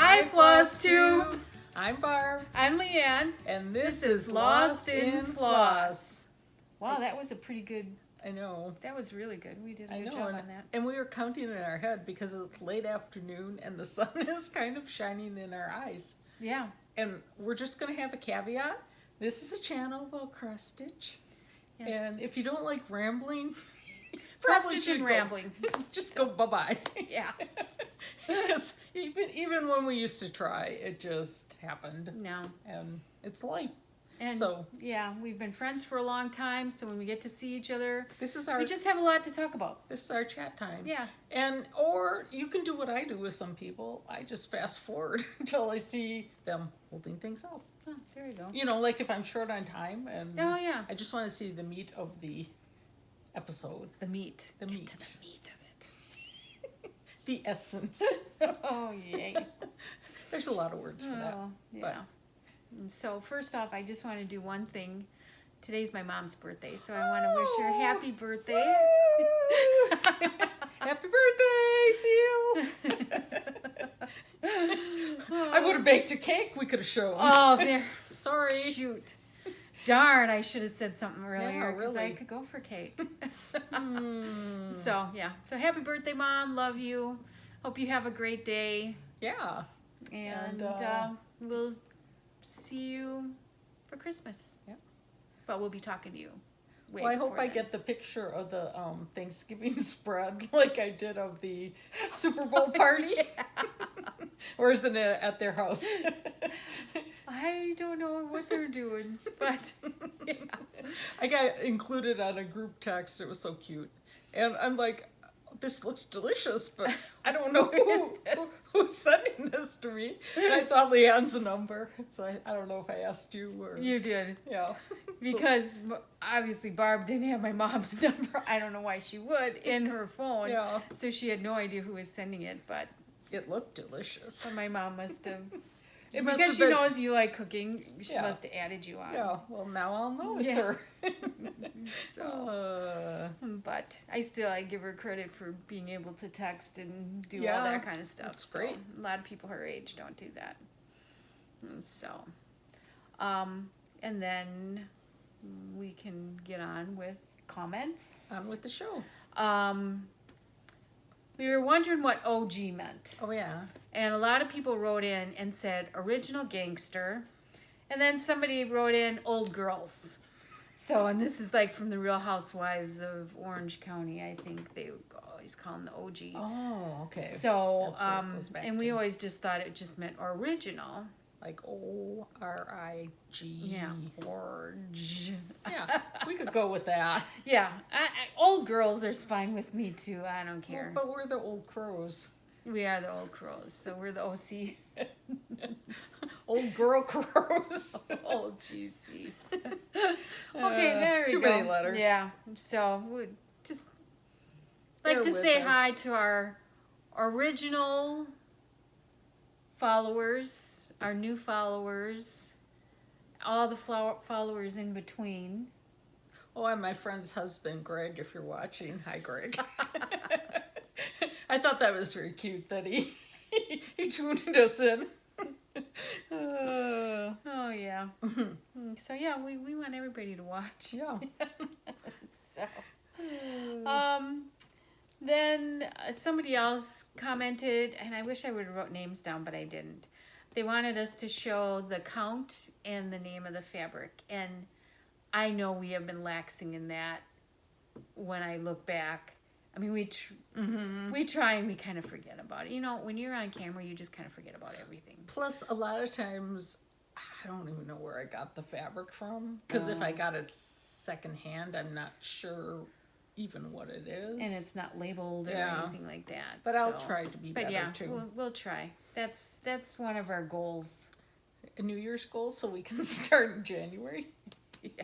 Hi, Flosstube. I'm Barb. I'm Leanne. And this is Lost in Floss. Wow, that was a pretty good... I know. That was really good. We did a good job on that. And we were counting in our head because it's late afternoon and the sun is kind of shining in our eyes. Yeah. And we're just going to have a caveat. This is a channel about cross stitch. Yes. And if you don't like rambling... cross stitch and rambling. Just go bye-bye. Yeah. Because even when we used to try, it just happened. No. And it's life. And so yeah, we've been friends for a long time, so when we get to see each other, we just have a lot to talk about. This is our chat time. Yeah. Or you can do what I do with some people. I just fast forward until I see them holding things up. Oh, there you go. You know, like if I'm short on time and I just want to see the meat of the episode. The meat. The meat. Get to the meat of it. The essence. Oh, yay. There's a lot of words for that. Yeah. But. So first off, I just want to do one thing. Today's my mom's birthday, so I want to wish her happy birthday. Happy birthday, Seal! I would have baked a cake we could have shown. Oh, there. Sorry. Shoot. Darn, I should have said something earlier because really. I could go for cake. So, yeah. So happy birthday, Mom. Love you. Hope you have a great day. Yeah. And we'll see you for Christmas. Yeah. But we'll be talking to you. Well, I hope I get the picture of the Thanksgiving spread like I did of the Super Bowl party. Or is it at their house? I don't know what they're doing, but yeah. I got included on a group text. It was so cute. And I'm like, this looks delicious, but I don't know who's sending this to me. And I saw Leanne's number, so I don't know if I asked you or... You did. Yeah. Because obviously Barb didn't have my mom's number. I don't know why she would in her phone. Yeah. So she had no idea who was sending it, but... It looked delicious. So my mom must have... Because she knows you like cooking, she must have added you on. Yeah, well now I'll know it's her. So, but I give her credit for being able to text and do all that kind of stuff. That's great. A lot of people her age don't do that. So, and then we can get on with comments. On with the show. We were wondering what OG meant. Oh, yeah. And a lot of people wrote in and said original gangster. And then somebody wrote in old girls. So, and this is like from the Real Housewives of Orange County. I think they always call them the OG. Oh, okay. So, and we always just thought it just meant original. Like O-R-I-G. Yeah, Orge. Yeah, we could go with that. Yeah, old girls are fine with me too. I don't care. Well, but we're the old crows. We are the old crows, so we're the OC. Old girl crows. Old GC. Okay, there we go. Too many letters. Yeah, so we'd just like to say hi to our original followers. Our new followers, all the followers in between. Oh, and my friend's husband, Greg, if you're watching. Hi, Greg. I thought that was very cute that he tuned us in. Oh, yeah. So, yeah, we want everybody to watch. Yeah. So, then somebody else commented, and I wish I would have wrote names down, but I didn't. They wanted us to show the count and the name of the fabric. And I know we have been laxing in that when I look back. I mean, we try and we kind of forget about it. You know, when you're on camera, you just kind of forget about everything. Plus, a lot of times, I don't even know where I got the fabric from. Because if I got it secondhand, I'm not sure even what it is. And it's not labeled or anything like that. But I'll try to be better, too. We'll try. That's one of our goals. A New Year's goal, so we can start in January. Yeah.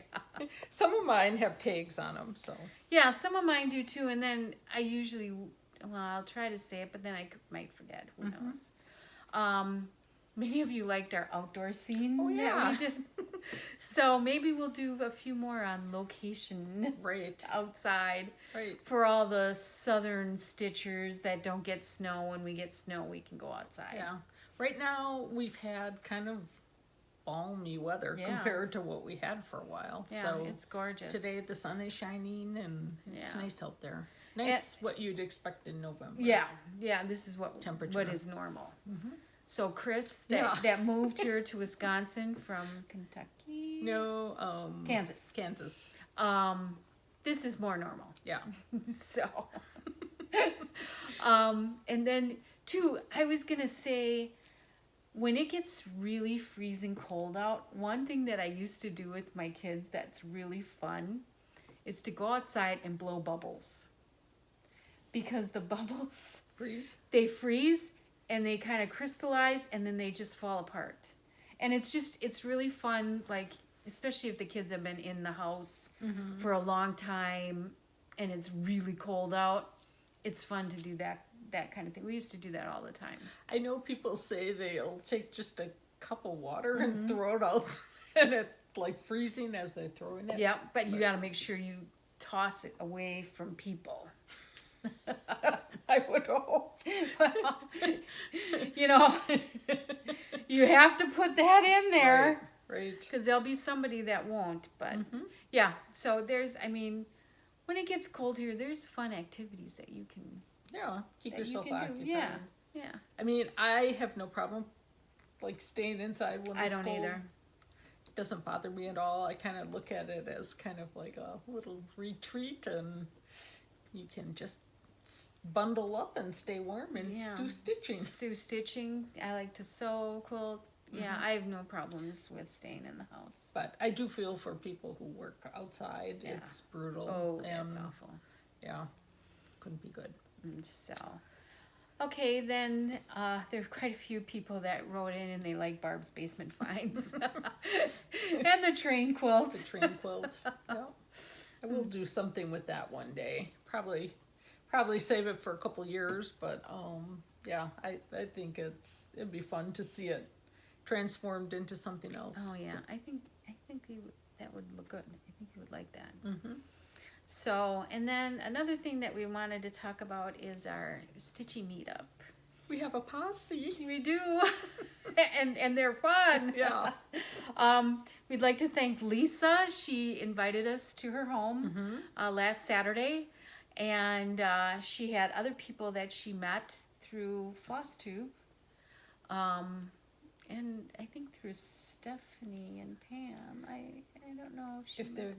Some of mine have tags on them, so. Yeah, some of mine do too. And then I usually, I'll try to say it, but then I might forget. Who knows? Many of you liked our outdoor scene. Oh, yeah. That we did. So maybe we'll do a few more on location. Right. Outside. Right. For all the southern stitchers that don't get snow. When we get snow, we can go outside. Yeah. Right now, we've had kind of balmy weather compared to what we had for a while. Yeah, so it's gorgeous. Today the sun is shining and it's nice out there. Nice, what you'd expect in November. Yeah, this is what Temperature. what is normal. So Chris, that moved here to Wisconsin from Kentucky. No, Kansas. This is more normal. Yeah. So, and then too, I was gonna say, when it gets really freezing cold out, one thing that I used to do with my kids that's really fun is to go outside and blow bubbles. Because the bubbles they freeze and they kind of crystallize and then they just fall apart. And it's really fun, like, especially if the kids have been in the house for a long time and it's really cold out. It's fun to do that kind of thing. We used to do that all the time. I know people say they'll take just a cup of water and throw it out and it like freezing as they're throwing it. Yeah, but you got to make sure you toss it away from people. I would hope. Well, you have to put that in there. Right. Because there'll be somebody that won't. But yeah, so when it gets cold here, there's fun activities that you can keep yourself occupied. Yeah. I mean, I have no problem like staying inside when it's cold. I don't either. It doesn't bother me at all. I kind of look at it as kind of like a little retreat, and you can just bundle up and stay warm and do stitching. I like to sew, quilt. Yeah, I have no problems with staying in the house. But I do feel for people who work outside. Yeah. It's brutal. Oh, that's awful. Yeah, couldn't be good. So, okay, then there are quite a few people that wrote in and they like Barb's basement finds. And the train quilt. The train quilt. Yeah. I will do something with that one day. Probably save it for a couple years, but I think it'd be fun to see it transformed into something else. Oh yeah, I think that would look good. I think you would like that. So, and then another thing that we wanted to talk about is our Stitchy Meetup. We have a posse. We do, and they're fun. Yeah. We'd like to thank Lisa. She invited us to her home last Saturday, and she had other people that she met through Flosstube. And I think through Stephanie and Pam. I don't know if they're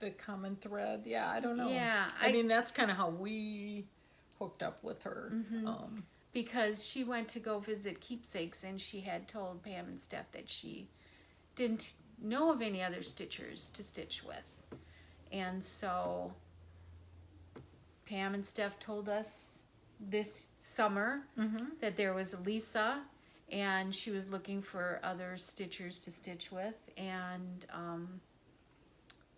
the common thread. Yeah, I don't know. Yeah, I mean that's kind of how we hooked up with her. Because she went to go visit Keepsakes and she had told Pam and Steph that she didn't know of any other stitchers to stitch with, and so Pam and Steph told us this summer that there was Lisa. And she was looking for other stitchers to stitch with, and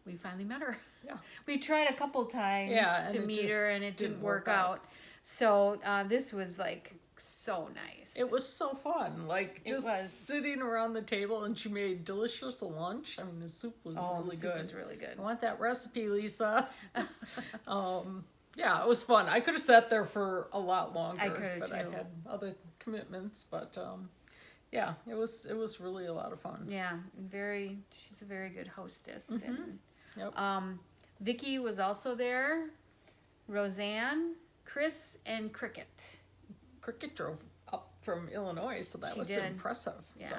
we finally met her. Yeah. We tried a couple times to meet her, and it didn't work out. So this was like so nice. It was so fun, like just sitting around the table, and she made delicious lunch. I mean, the soup was really good. The soup was really good. I want that recipe, Lisa. Yeah, it was fun. I could have sat there for a lot longer. I could have but too. I had other commitments, but yeah, it was really a lot of fun. Yeah, she's a very good hostess. And Yep. Vicky was also there, Roseanne, Chris, and Cricket. Cricket drove up from Illinois, so that was impressive. Yeah. So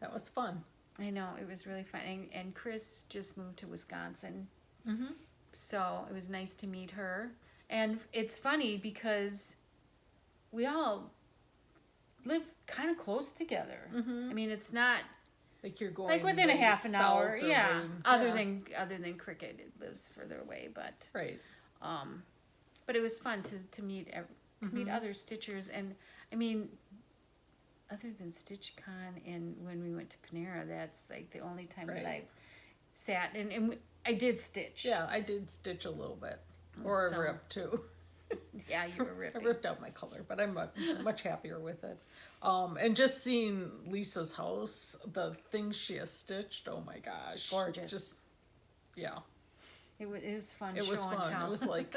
that was fun. I know, it was really fun. And Chris just moved to Wisconsin. So it was nice to meet her. And it's funny because we all live kind of close together. I mean, it's not like you're going like within a half an hour. Yeah. Way, other than Cricket, it lives further away. But right. But it was fun to meet meet other stitchers. And I mean, other than StitchCon and when we went to Panera, that's like the only time that I sat and I did stitch. Yeah, I did stitch a little bit. Or I ripped too. Yeah, you were ripping. I ripped out my color, but I'm much happier with it. And just seeing Lisa's house, the things she has stitched, oh my gosh. Gorgeous. Just, yeah. It was fun. It was fun. It was like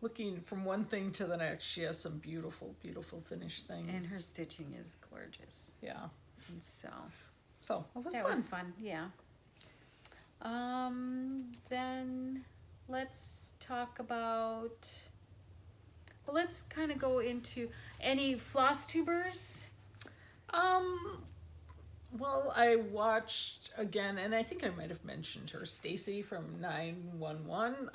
looking from one thing to the next. She has some beautiful, beautiful finished things. And her stitching is gorgeous. Yeah. And so It was that fun. was fun, yeah. Then let's talk about, well, let's kind of go into any floss tubers. Well, I watched again, and I think I might have mentioned her, Stacy from 911.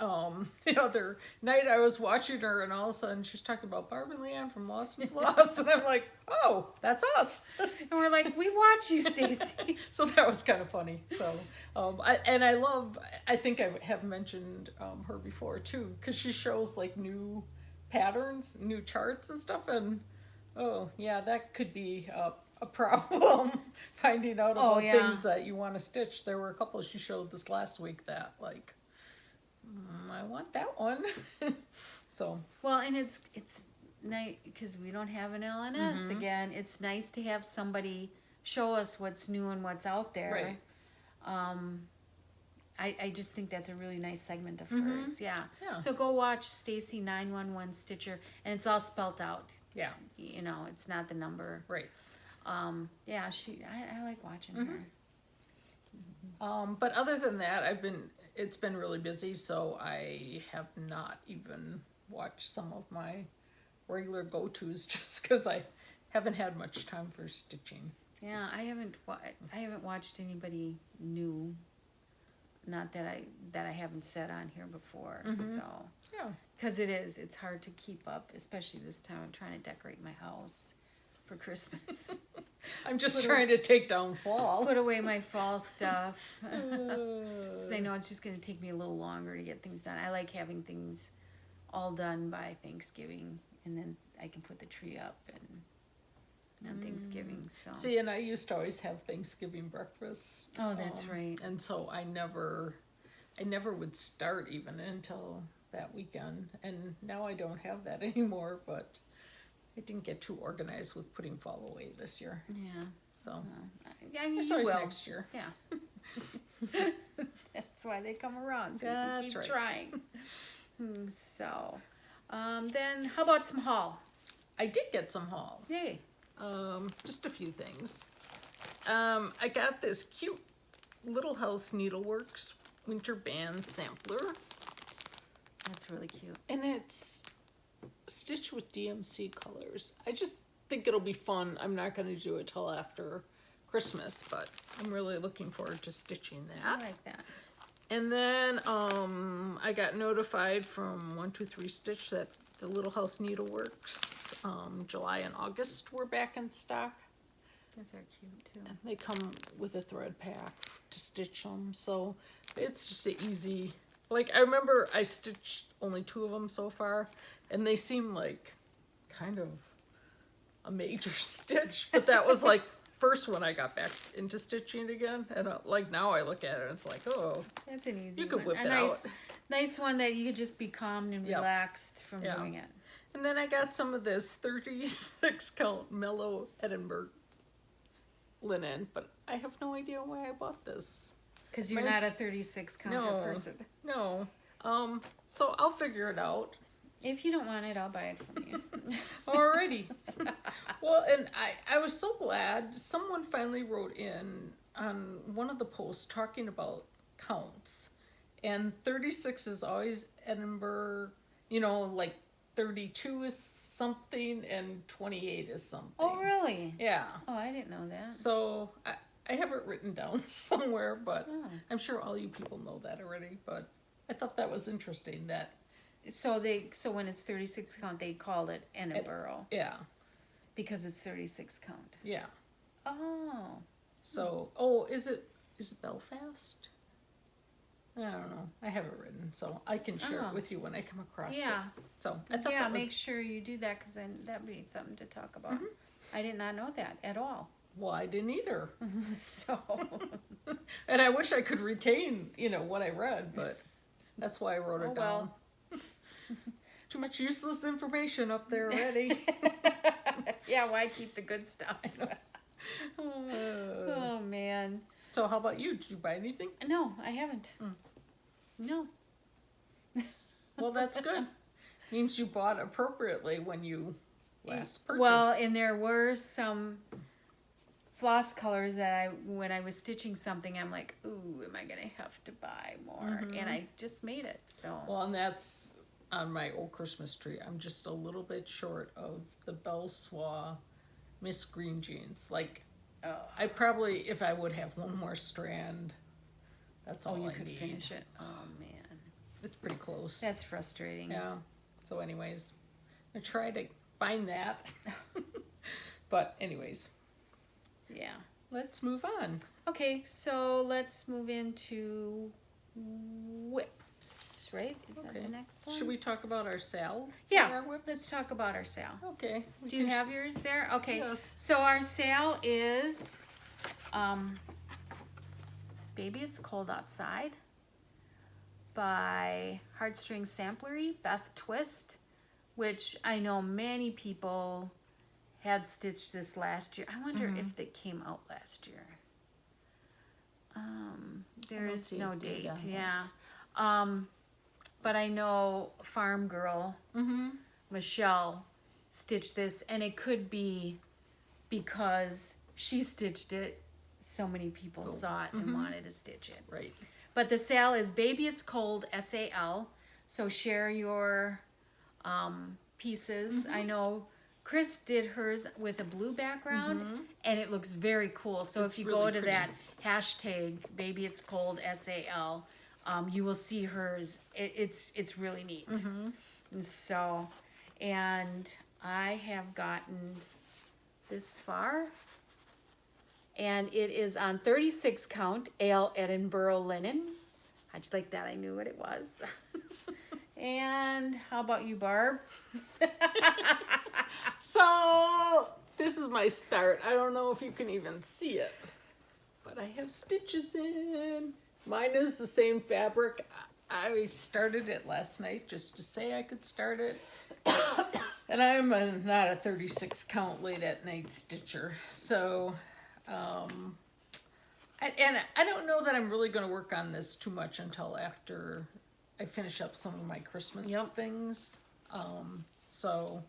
The other night I was watching her, and all of a sudden she's talking about Barb and Leanne from Lost and Floss, and I'm like, oh, that's us. And we're like, we watch you, Stacy. So that was kind of funny. So, I think I have mentioned her before too, because she shows like new patterns, new charts and stuff, and oh yeah, that could be a problem finding out about things that you want to stitch. There were a couple she showed this last week that like, I want that one. So well, and it's nice because we don't have an LNS again. It's nice to have somebody show us what's new and what's out there. Right. I just think that's a really nice segment of hers. Yeah. Yeah. So go watch Stacy 911 Stitcher, and it's all spelt out. Yeah. You know, it's not the number. Right. Yeah, I like watching her. But other than that, it's been really busy, so I have not even watched some of my regular go-tos just because I haven't had much time for stitching. Yeah, I haven't watched anybody new. Not that I haven't said on here before. So Yeah. because it's hard to keep up, especially this time. I'm trying to decorate my house for Christmas. I'm just trying to take down fall. Put away my fall stuff. Because I know it's just going to take me a little longer to get things done. I like having things all done by Thanksgiving, and then I can put the tree up on Thanksgiving. So See, and I used to always have Thanksgiving breakfast. Oh, that's right. And so I never would start even until that weekend. And now I don't have that anymore, but I didn't get too organized with putting fall away this year. yeah. So I mean, it's you always will. next year. Yeah. That's why they come around, so you can That's keep right. trying. So, then how about some haul? I did get some haul. Yay. Just a few things. I got this cute Little House Needleworks Winter Band Sampler. That's really cute. And it's stitched with DMC colors. I just think it'll be fun. I'm not going to do it till after Christmas, but I'm really looking forward to stitching I that. like that. And then I got notified from 123 Stitch that the Little House Needleworks July and August were back in stock. Those are cute too. And they come with a thread pack to stitch them, so it's just an easy. Like, I remember I stitched only 2 of them so far, and they seem like kind of a major stitch, but that was like first when I got back into stitching again, and like now I look at it and it's like, oh, That's an easy you could one. whip A it nice, out. nice one that you could just be calm and Yep. relaxed from Yeah. doing it. And then I got some of this 36 count Mellow Edinburgh linen, but I have no idea why I bought this. Because you're Mine's- not a 36 counter No. person. No. So I'll figure it out. If you don't want it, I'll buy it from you. Alrighty. Well, and I was so glad someone finally wrote in on one of the posts talking about counts. And 36 is always Edinburgh, like 32 is something and 28 is something. Oh, really? Yeah. Oh, I didn't know that. So I have it written down somewhere, but Oh. I'm sure all you people know that already. But I thought that was interesting that, So when it's 36 count, they call it Edinburgh yeah, because it's 36 count. yeah. Oh. So, is it Belfast? I don't know. I have it written, so I can share Oh. it with you when I come across Yeah. it. So I thought Yeah, that was, make sure you do that because then that'd be something to talk about. Mhm. I did not know that at all. well, I didn't either. So, And I wish I could retain, what I read, but that's why I wrote it Oh, down. well. Too much useless information up there already. yeah, why keep the good stuff? Uh, Oh, man. so how about you? Did you buy anything? No, I haven't. Mm. No. Well, that's good. Means you bought appropriately when you last purchased. Well, and there were some floss colors that when I was stitching something, I'm like, ooh, am I going to have to buy more? And I just made it, so. Well, and that's on my old Christmas tree. I'm just a little bit short of the Belle Soie Miss Green jeans. Like, I probably, if I would have one more strand, that's all I need. You could finish it. Oh, man. It's pretty close. That's frustrating. Yeah. So anyways, I try to find that. But anyways. Yeah. Let's move on. Okay, so let's move into whips, right? Is that the next one? Should we talk about our sale? Yeah, our whips? let's talk about our sale. Okay. Do you have yours there? Okay. Yes. So our sale is Baby It's Cold Outside by Heartstring Samplery, Beth Twist, which I know many people had stitched this last year. I wonder if they came out last year. There is no date, yeah. But I know Farm Girl, Michelle, stitched this, and it could be because she stitched it, so many people saw it and wanted to stitch it. Right. But the sale is Baby It's Cold, SAL. So share your pieces. I know Chris did hers with a blue background, and it looks very cool. So if you go to that hashtag, Baby It's Cold, SAL, you will see hers. It's really neat. And so, and I have gotten this far. And it is on 36 count Ale Edinburgh linen. How'd you like that? I knew what it was. And how about you, Barb? So this is my start. I don't know if you can even see it, but I have stitches in. Mine is the same fabric. I started it last night just to say I could start it. And I'm not a 36 count late at night stitcher. So, I don't know that I'm really going to work on this too much until after I finish up some of my Christmas things. So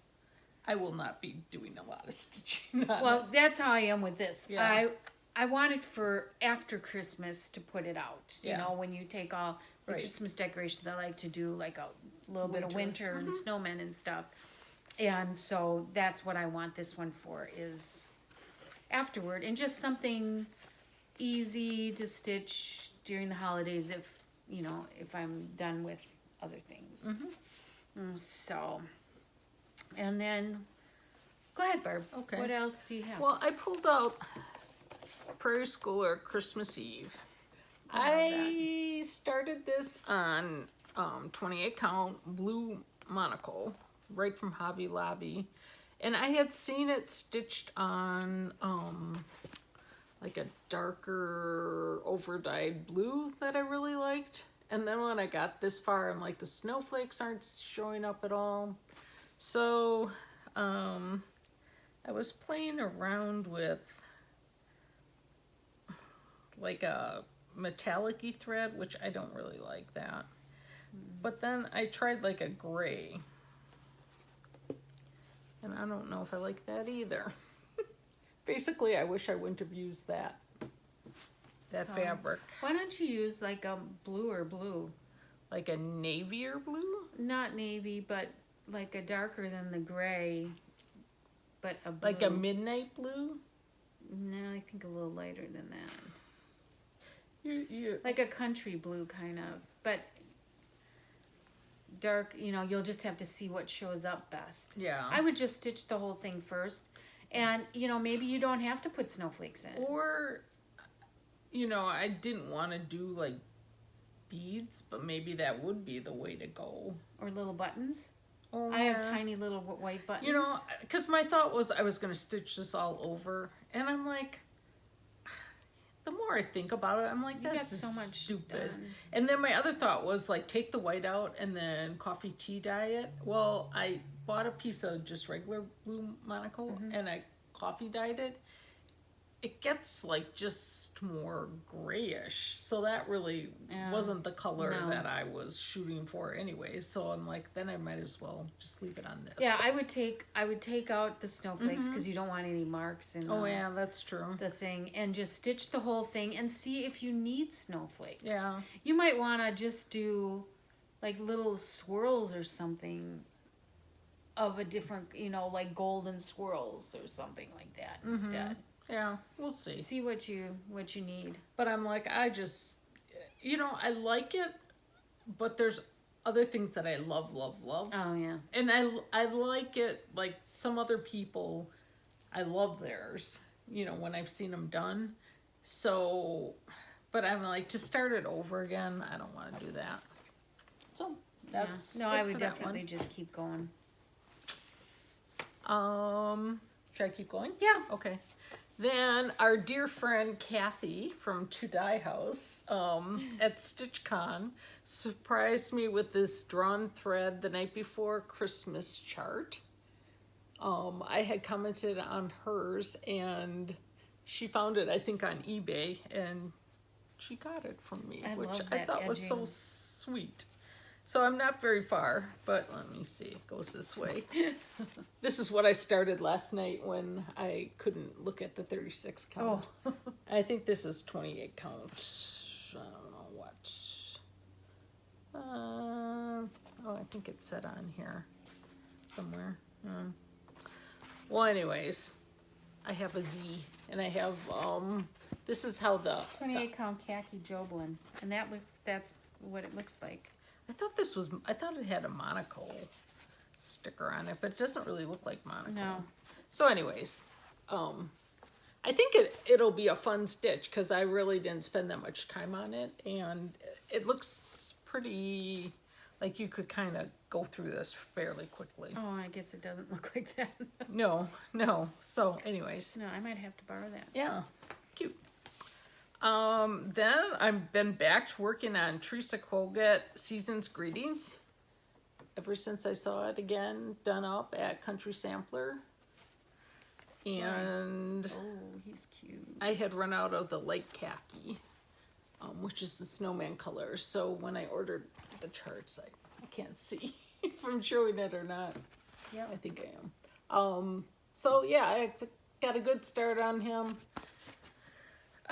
I will not be doing a lot of stitching on Well, it. that's how I am with this. Yeah. I wanted for after Christmas to put it out. You Yeah. know, when you take all the Christmas decorations, I like to do like a little bit of winter and snowmen and stuff. And so that's what I want this one for, is afterward. And just something easy to stitch during the holidays if, you know, if I'm done with other things. So, and then, go ahead, Barb. Okay. What else do you have? Well, I pulled out Prairie Schooler Christmas Eve. I started this on 28 count blue monocle right from Hobby Lobby, and I had seen it stitched on like a darker overdyed blue that I really liked. And then when I got this far, I'm like, the snowflakes aren't showing up at all. So I was playing around with like a metallic-y thread, which I don't really like that. But then I tried like a gray. And I don't know if I like that either. Basically, I wish I wouldn't have used that fabric. Why don't you use like a blue or blue? Like a navy or blue? Not navy, but like a darker than the gray, but a blue. Like a midnight blue? No, I think a little lighter than that. You Like a country blue kind of, but dark, you know, you'll just have to see what shows up best. Yeah. I would just stitch the whole thing first. And, you know, maybe you don't have to put snowflakes in. Or, you know, I didn't want to do like beads, but maybe that would be the way to go. Or little buttons. Oh, I have tiny little white buttons. You know, because my thought was I was going to stitch this all over. And I'm like, the more I think about it, I'm like, You got that's so much stupid. done. And then my other thought was like, take the white out and then coffee tea dye it. Well, I bought a piece of just regular blue monocle and I coffee dyed it. it gets like just more grayish. So that really wasn't the color that I was shooting for anyway. So I'm like, then I might as well just leave it on this. Yeah, I would take out the snowflakes because you don't want any marks in Oh yeah, that's true. the thing, and just stitch the whole thing and see if you need snowflakes. Yeah. You might want to just do like little swirls or something of a different, like golden swirls or something like that instead. Yeah, we'll see. See what you need. But I'm like, I just, I like it, but there's other things that I love. Oh yeah. And I like it, like some other people, I love theirs, when I've seen them done. So, but I'm like, to start it over again, I don't want to do that. So that's No, I would definitely just keep going. Should I keep going? Yeah. Okay. Then our dear friend Kathy from To Die House at StitchCon surprised me with this drawn thread the night before Christmas chart. I had commented on hers and she found it, I think, on eBay, and she got it from me, which I thought was so sweet. So I'm not very far, but let me see. It goes this way. This is what I started last night when I couldn't look at the 36 count. Oh. I think this is 28 count. I don't know what. I think it said on here somewhere. Well, anyways, I have a Z, and I have, this is how the 28 count khaki Joblin, and that's what it looks like. I thought it had a Monaco sticker on it, but it doesn't really look like Monaco. No. So anyways, I think it'll be a fun stitch because I really didn't spend that much time on it, and it looks pretty, like you could kind of go through this fairly quickly. Oh, I guess it doesn't look like that. No. So anyways. No, I might have to borrow that. Yeah, cute. Then I've been back to working on Theresa Venette Season's Greetings ever since I saw it again done up at Country Sampler. And oh, he's cute. I had run out of the light khaki, which is the snowman color. So when I ordered the charts, I can't see if I'm showing it or not. Yeah, I think I am. So yeah, I got a good start on him.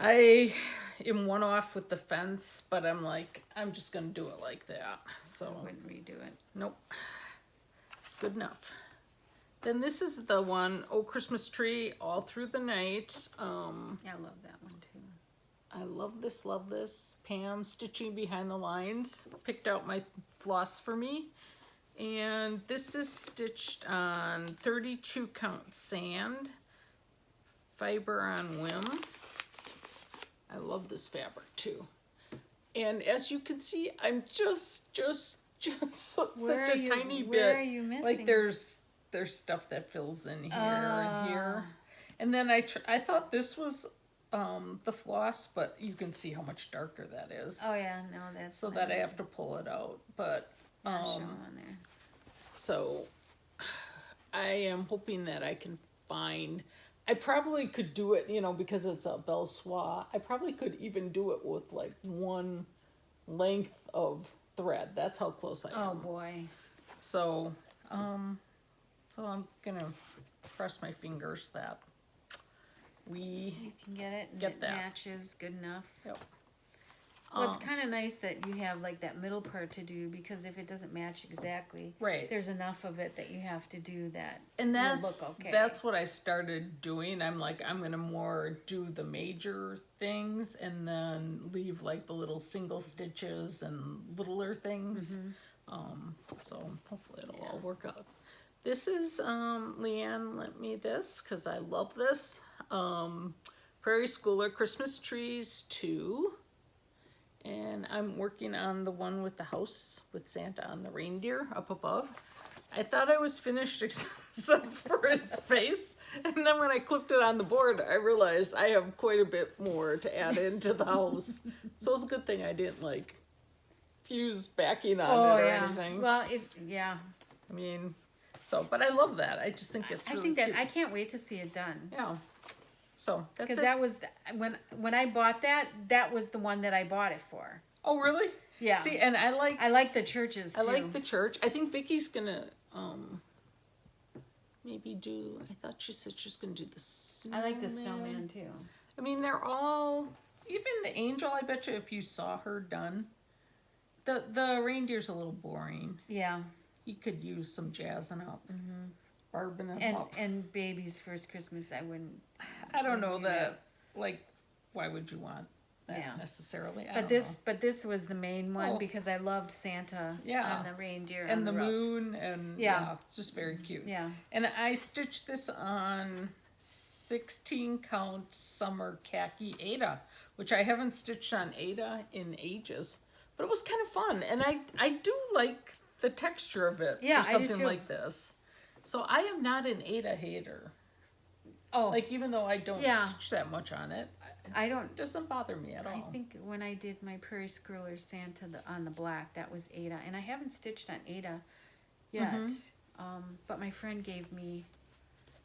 I am one off with the fence, but I'm like, I'm just going to do it like that. So I wouldn't redo it. Nope. Good enough. Then this is the one, Oh Christmas Tree, All Through the Night. Yeah, I love that one too. I love this. Pam stitching behind the lines. Picked out my floss for me. And this is stitched on 32 count sand. Fiber on whim. I love this fabric too. And as you can see, I'm just such a tiny bit. Where are you missing? Like there's stuff that fills in here and here. And then I thought this was the floss, but you can see how much darker that is. Oh yeah, no, that's so that I have to pull it out. But not showing on there. So I am hoping that I can find. I probably could do it, because it's a belle soie. I probably could even do it with like one length of thread. That's how close I am. Oh boy. So, I'm gonna cross my fingers that you can get it and get it that. matches good enough. Yep. Well, it's kind of nice that you have like that middle part to do, because if it doesn't match exactly, right, there's enough of it that you have to do that. And will look okay. That's what I started doing. I'm like, I'm gonna more do the major things and then leave like the little single stitches and littler things. So hopefully it'll all work out. This is Leanne lent me this because I love this. Prairie Schooler Christmas Trees 2. And I'm working on the one with the house with Santa on the reindeer up above. I thought I was finished except for his face. And then when I clipped it on the board, I realized I have quite a bit more to add into the house. So it's a good thing I didn't like fuse backing on it or anything. Well, I mean, but I love that. I just think it's really cute. I can't wait to see it done. Yeah. So that's Because it. that was when I bought that was the one that I bought it for. Oh, really? Yeah. See, and I like the churches too. I like the church. I think Vicky's gonna maybe do. I thought she said she's gonna do the snowman. I like the snowman too. I mean, they're all, even the angel. I bet you if you saw her done, the reindeer's a little boring. Yeah. He could use some jazzing up, barbing it And up. and baby's first Christmas, I wouldn't. I don't know do that. Like, why would you want that Yeah. necessarily? I But don't this, know. but this was the main one Oh. because I loved Santa Yeah. on the reindeer on And the roof. moon, and Yeah. it's just very cute. Yeah. And I stitched this on 16 count summer khaki Ada, which I haven't stitched on Ada in ages, but it was kind of fun. And I do like the texture of it Yeah, for I do something too. like this. So I am not an Ada hater. Oh, Like, even though I don't Yeah. stitch that much on it, I don't. it doesn't bother me at all. I think when I did my Prairie Schooler Santa on the black, that was Ada, and I haven't stitched on Ada yet. But my friend gave me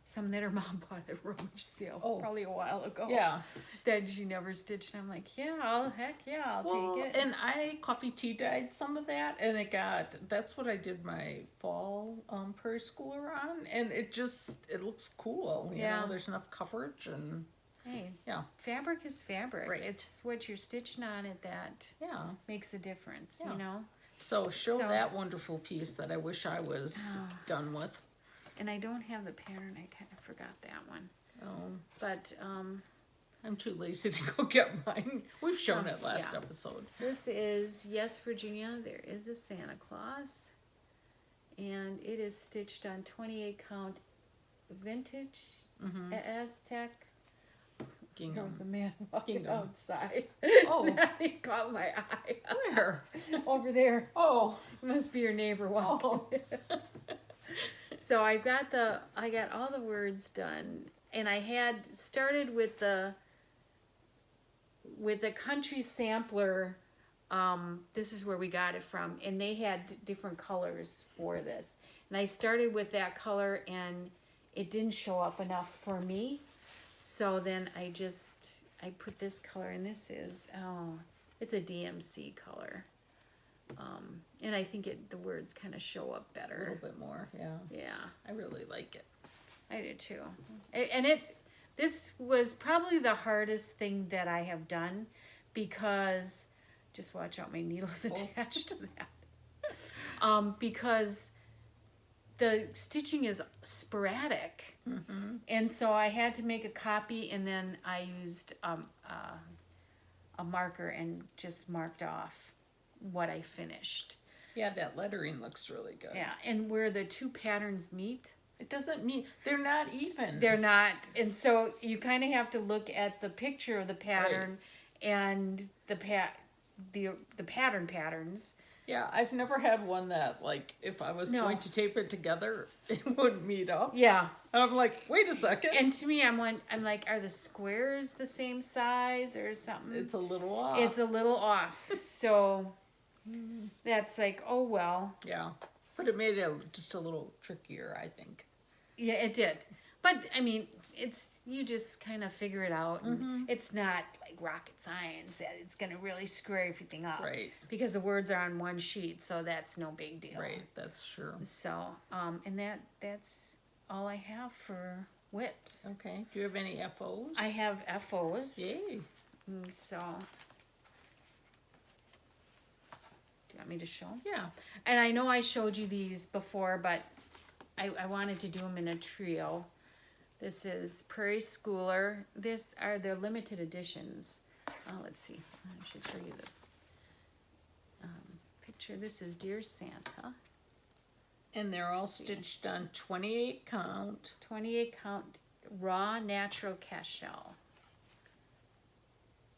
some that her mom bought at a rummage sale probably a while ago. Yeah. That she never stitched. And I'm like, yeah, I'll take it. And I coffee tea dyed some of that, and that's what I did my fall Prairie Schooler on, and it looks cool. You know, there's enough coverage, and Hey, yeah. fabric is fabric. Right. It's what you're stitching on it that Yeah. makes a difference, Yeah. you know? So show So- that wonderful piece that I wish I was done with. And I don't have the pattern. I kind of forgot that one. Oh, But I'm too lazy to go get mine. We've shown it last yeah. episode. this is, yes, Virginia, there is a Santa Claus. And it is stitched on 28 count vintage Aztec. There was a Gingham. man walking Gingham. outside. Oh. He caught my eye. Where? Over there. Oh. It must be your neighbor walking. So I got all the words done, and I had started with the country sampler. This is where we got it from, and they had different colors for this. And I started with that color, and it didn't show up enough for me. So then I put this color, and this is, it's a DMC color. And I think the words kind of show up A better. little bit more, yeah. Yeah, I really like it. I did too. And this was probably the hardest thing that I have done because, just watch out, my needle's attached to that. Because the stitching is sporadic. And so I had to make a copy, and then I used a marker and just marked off what I finished. Yeah, that lettering looks really good. Yeah, and where the two patterns meet, It doesn't mean they're not even. they're not. And so you kind of have to look at the picture of the pattern and the pattern patterns. Yeah, I've never had one that, like, if I was No. going to tape it together, it wouldn't meet up. Yeah. And I'm like, wait a second. And to me, I'm like, are the squares the same size or something? It's a little off. It's a little off. So that's like, oh well. Yeah. But it made it just a little trickier, I think. Yeah, it did. But I mean, you just kind of figure it out. And it's not like rocket science that it's going to really screw everything up. Right. Because the words are on one sheet, so that's no big deal. Right, that's true. So, and that's all I have for whips. Okay. Do you have any FOs? I have FOs. Yay. So, do you want me to show 'em? Yeah. And I know I showed you these before, but I wanted to do them in a trio. This is Prairie Schooler. They're limited editions. Let's see. I should show you the picture. This is Dear Santa. And they're all stitched on 28 count. 28 count raw natural cashel.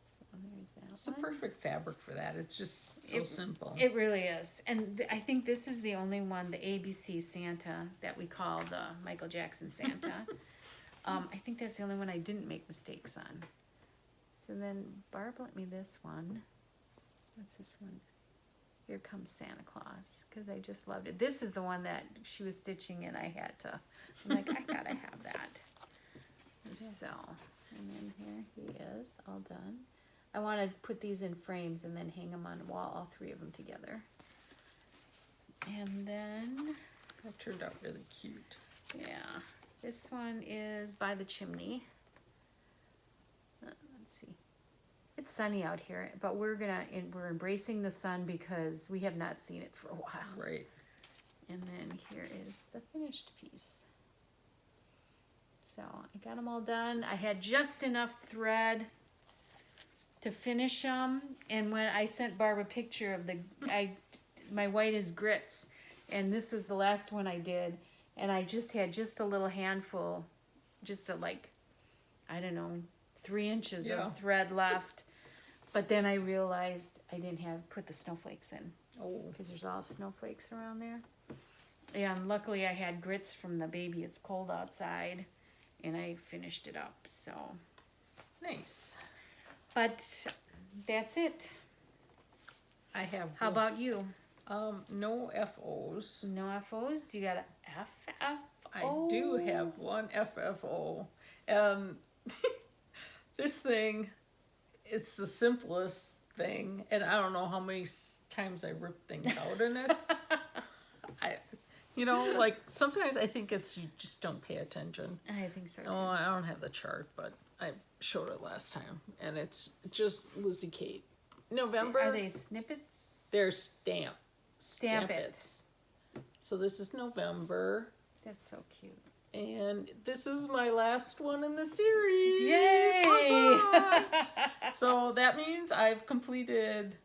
So there's that It's the one. perfect fabric for that. It's just so simple. It really is. And I think this is the only one, the ABC Santa, that we call the Michael Jackson Santa. I think that's the only one I didn't make mistakes on. So then Barb lent me this one. What's this one? Here Comes Santa Claus, because I just loved it. This is the one that she was stitching, and I had to, I'm like, I gotta have that. So, And then here he is, all done. I want to put these in frames and then hang them on the wall, all 3 of them together. And then, That turned out really cute. yeah, this one is by the chimney. Let's see. It's sunny out here, but we're embracing the sun because we have not seen it for a while. Right. And then here is the finished piece. So I got them all done. I had just enough thread to finish them. And when I sent Barb a picture of my white is grits, and this was the last one I did. And I just had just a little handful, just I don't know, 3 inches of thread left. But then I realized I didn't put the snowflakes in. Oh. Because there's all snowflakes around there. And luckily I had grits from the Baby It's Cold Outside, and I finished it up, so. Nice. But that's it. I have. How about you? No FOs. No FOs? You got a FFO? I do have one FFO. This thing, it's the simplest thing, and I don't know how many times I rip things out in it. Sometimes I think you just don't pay attention. I think so too. Oh, I don't have the chart, but I showed it last time, and it's just Lizzie Kate. November. Are they snippets? They're Stamp Stampits. So this is November. That's so cute. And this is my last one in the series. Yay! So that means I've completed,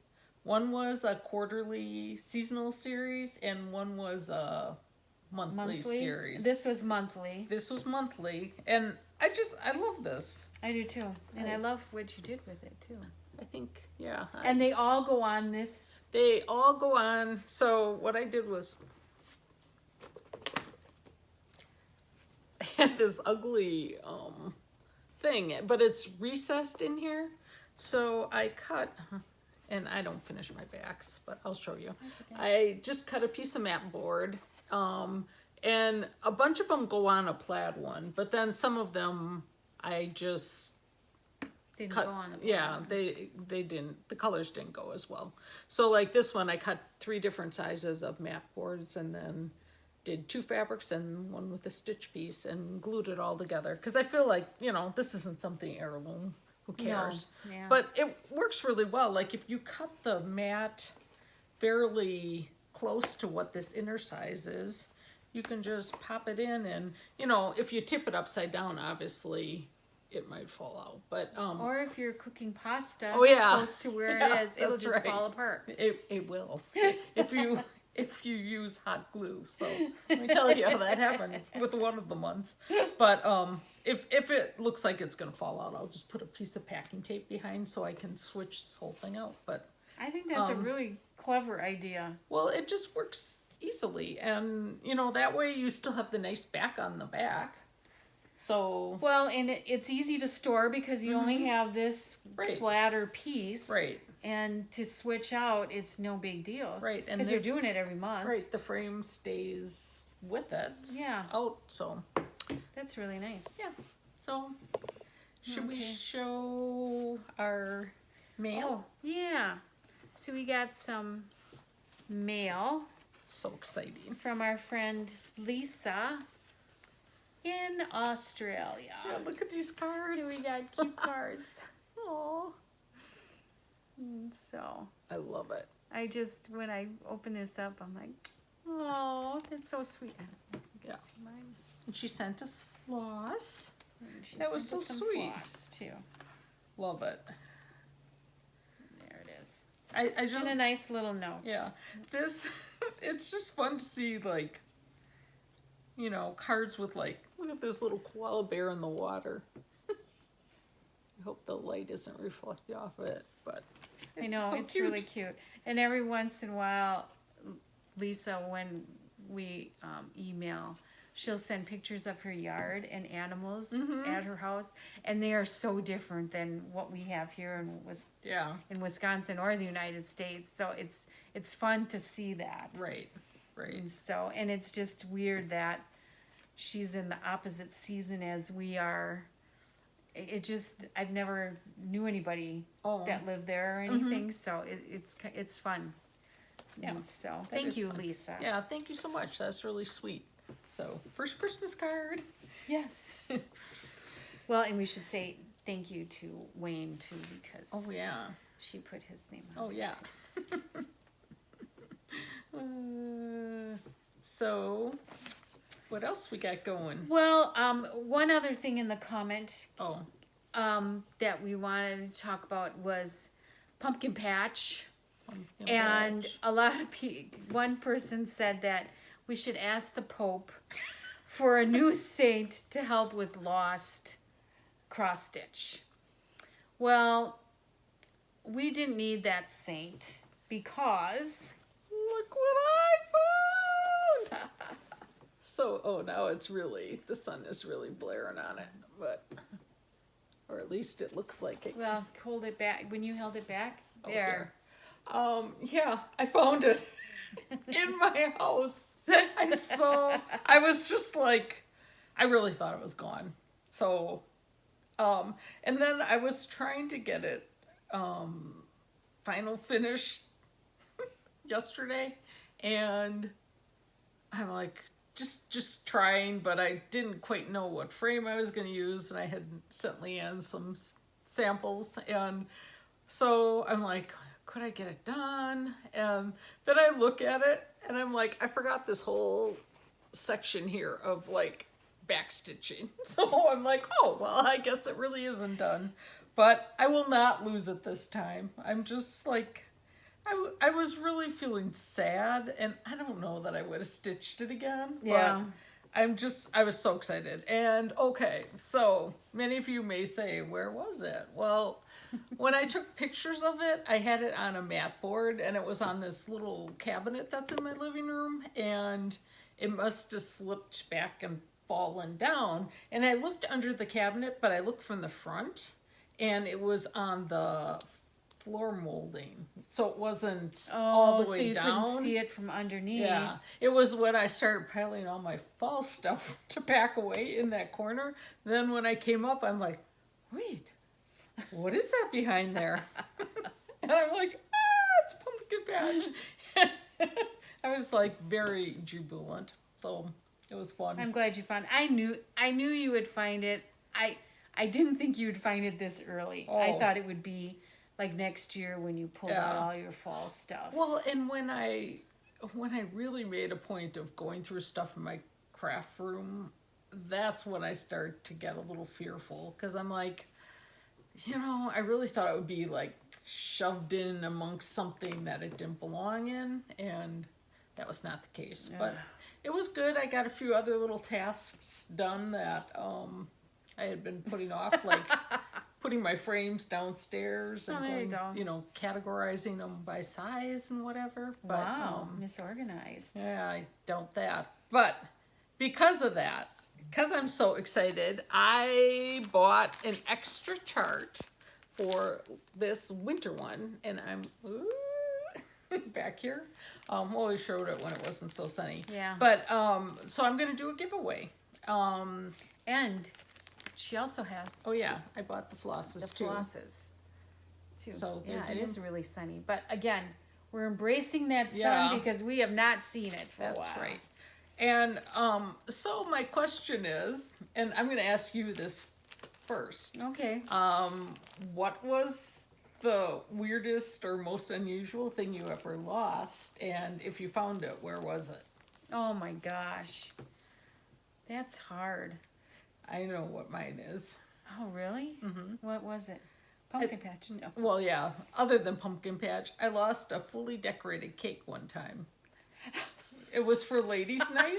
one was a quarterly seasonal series and one was a monthly series. This was monthly. This was monthly. And I love this. I do too. And I love what you did with it too. I think, yeah. And they all go on this. They all go on. So what I did was, I had this ugly thing, but it's recessed in here. So I cut, and I don't finish my backs, but I'll show you. Okay. I just cut a piece of mat board, and a bunch of them go on a plaid one, but then some of them I just didn't cut, go on the plaid. Yeah, they didn't, the colors didn't go as well. So like this one, I cut 3 different sizes of mat boards and then did 2 fabrics and one with a stitch piece and glued it all together. Because I feel like, this isn't something heirloom. Who cares? No, yeah. But it works really well. Like if you cut the mat fairly close to what this inner size is, you can just pop it in and, if you tip it upside down, obviously it might fall out. But or if you're cooking pasta close to where it is, it'll just fall apart. It will. If you use hot glue. So let me tell you how that happened with one of the months. But if it looks like it's gonna fall out, I'll just put a piece of packing tape behind so I can switch this whole thing out. But I think that's a really clever idea. Well, it just works easily, and that way you still have the nice back on the back. So well, and it's easy to store because you only have this flatter piece. Right. And to switch out, it's no big deal. Right. And because you're doing it every month. Right. The frame stays with it. Yeah. Out. So that's really nice. Yeah. So should we show our mail? Oh, yeah. So we got some mail. So exciting. From our friend Lisa in Australia. Yeah, look at these cards. Here we got cute cards. Aww. So I love it. When I open this up, I'm like, oh, that's so sweet. Yeah. And she sent us floss. That was so sweet. Floss too. Love it. There it is. I just, and a nice little note. Yeah. It's just fun to see, cards with look at this little koala bear in the water. I hope the light isn't reflecting off it, but I know, so it's cute. really cute. And every once in a while, Lisa, when we email, she'll send pictures of her yard and animals at her house, and they are so different than what we have here in Wisconsin or the United States. So it's fun to see that. Right. And it's just weird that she's in the opposite season as we are, it just, I've never knew anybody Oh. that lived there or anything, so it's fun. Yeah. And so, That thank is you, fun. Lisa. Yeah, thank you so much. That's really sweet. So, first Christmas card. Yes. Well, and we should say thank you to Wayne, too, because Oh, yeah. she put his name on Oh, it. yeah. So, what else we got going? Well, one other thing in the comment Oh, that we wanted to talk about was Pumpkin Patch. pumpkin And patch. a lot of one person said that we should ask the Pope for a new saint to help with lost cross stitch. Well, we didn't need that saint because Look what I found! So, oh, now it's really, the sun is really blaring on it, but, or at least it looks like it. well, hold it back. When you held it back, Oh, there. Yeah, I found it in my house. I was just like, I really thought it was gone. So, and then I was trying to get it, final finish yesterday, and I'm like, just trying, but I didn't quite know what frame I was going to use, and I had sent Leanne some samples, and so I'm like, could I get it done? And then I look at it, and I'm like, I forgot this whole section here of like backstitching. So I'm like, oh, well, I guess it really isn't done. But I will not lose it this time. I'm just like, I was really feeling sad, and I don't know that I would have stitched it again. Yeah. But I was so excited. And okay, so many of you may say, where was it? Well, when I took pictures of it, I had it on a mat board, and it was on this little cabinet that's in my living room, and it must have slipped back and fallen down. And I looked under the cabinet, but I looked from the front, and it was on the floor molding, so it wasn't all the way so you down. couldn't see it from underneath. Yeah, it was when I started piling all my fall stuff to pack away in that corner. Then when I came up, I'm like, wait, what is that behind there? And I'm like, it's Pumpkin Patch. I was like very jubilant, so it was fun. I'm glad you found. I knew you would find it. I didn't think you would find it this early. I Oh. thought it would be like next year when you pulled out Yeah. all your fall stuff. Well, and when I really made a point of going through stuff in my craft room, that's when I start to get a little fearful, because I'm like, I really thought it would be like shoved in amongst something that it didn't belong in, and that was not the case. But it was good. I got a few other little tasks done that I had been putting off, like putting my frames downstairs and there you going, go. categorizing them by size and whatever. But, Wow, misorganized. yeah, I doubt that. But because of that, because I'm so excited, I bought an extra chart for this winter one, and I'm back here. Well, we showed it when it wasn't so sunny. Yeah. But so I'm gonna do a giveaway. And she also has Oh yeah, I bought the flosses the too. flosses too. So they're yeah, it doing- is really sunny. But again, we're embracing that sun Yeah. because we have not seen it for a That's while. right. And so my question is, and I'm gonna ask you this first. Okay. What was the weirdest or most unusual thing you ever lost? And if you found it, where was it? Oh my gosh. That's hard. I know what mine is. Oh, really? Mhm. What was it? Pumpkin patch? No. Well, yeah, other than Pumpkin Patch, I lost a fully decorated cake one time. It was for ladies' night,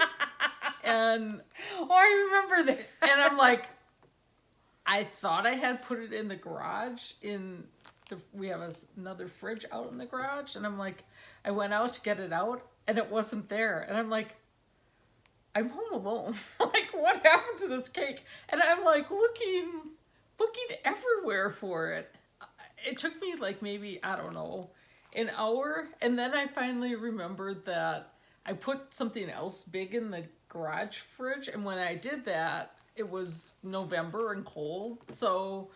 and Oh, I remember that. I'm like, I thought I had put it in the garage. We have another fridge out in the garage, and I'm like, I went out to get it out, and it wasn't there, and I'm like, I'm home alone. Like, what happened to this cake? And I'm like looking everywhere for it. It took me like maybe, I don't know, an hour, and then I finally remembered that I put something else big in the garage fridge, and when I did that, it was November and cold, so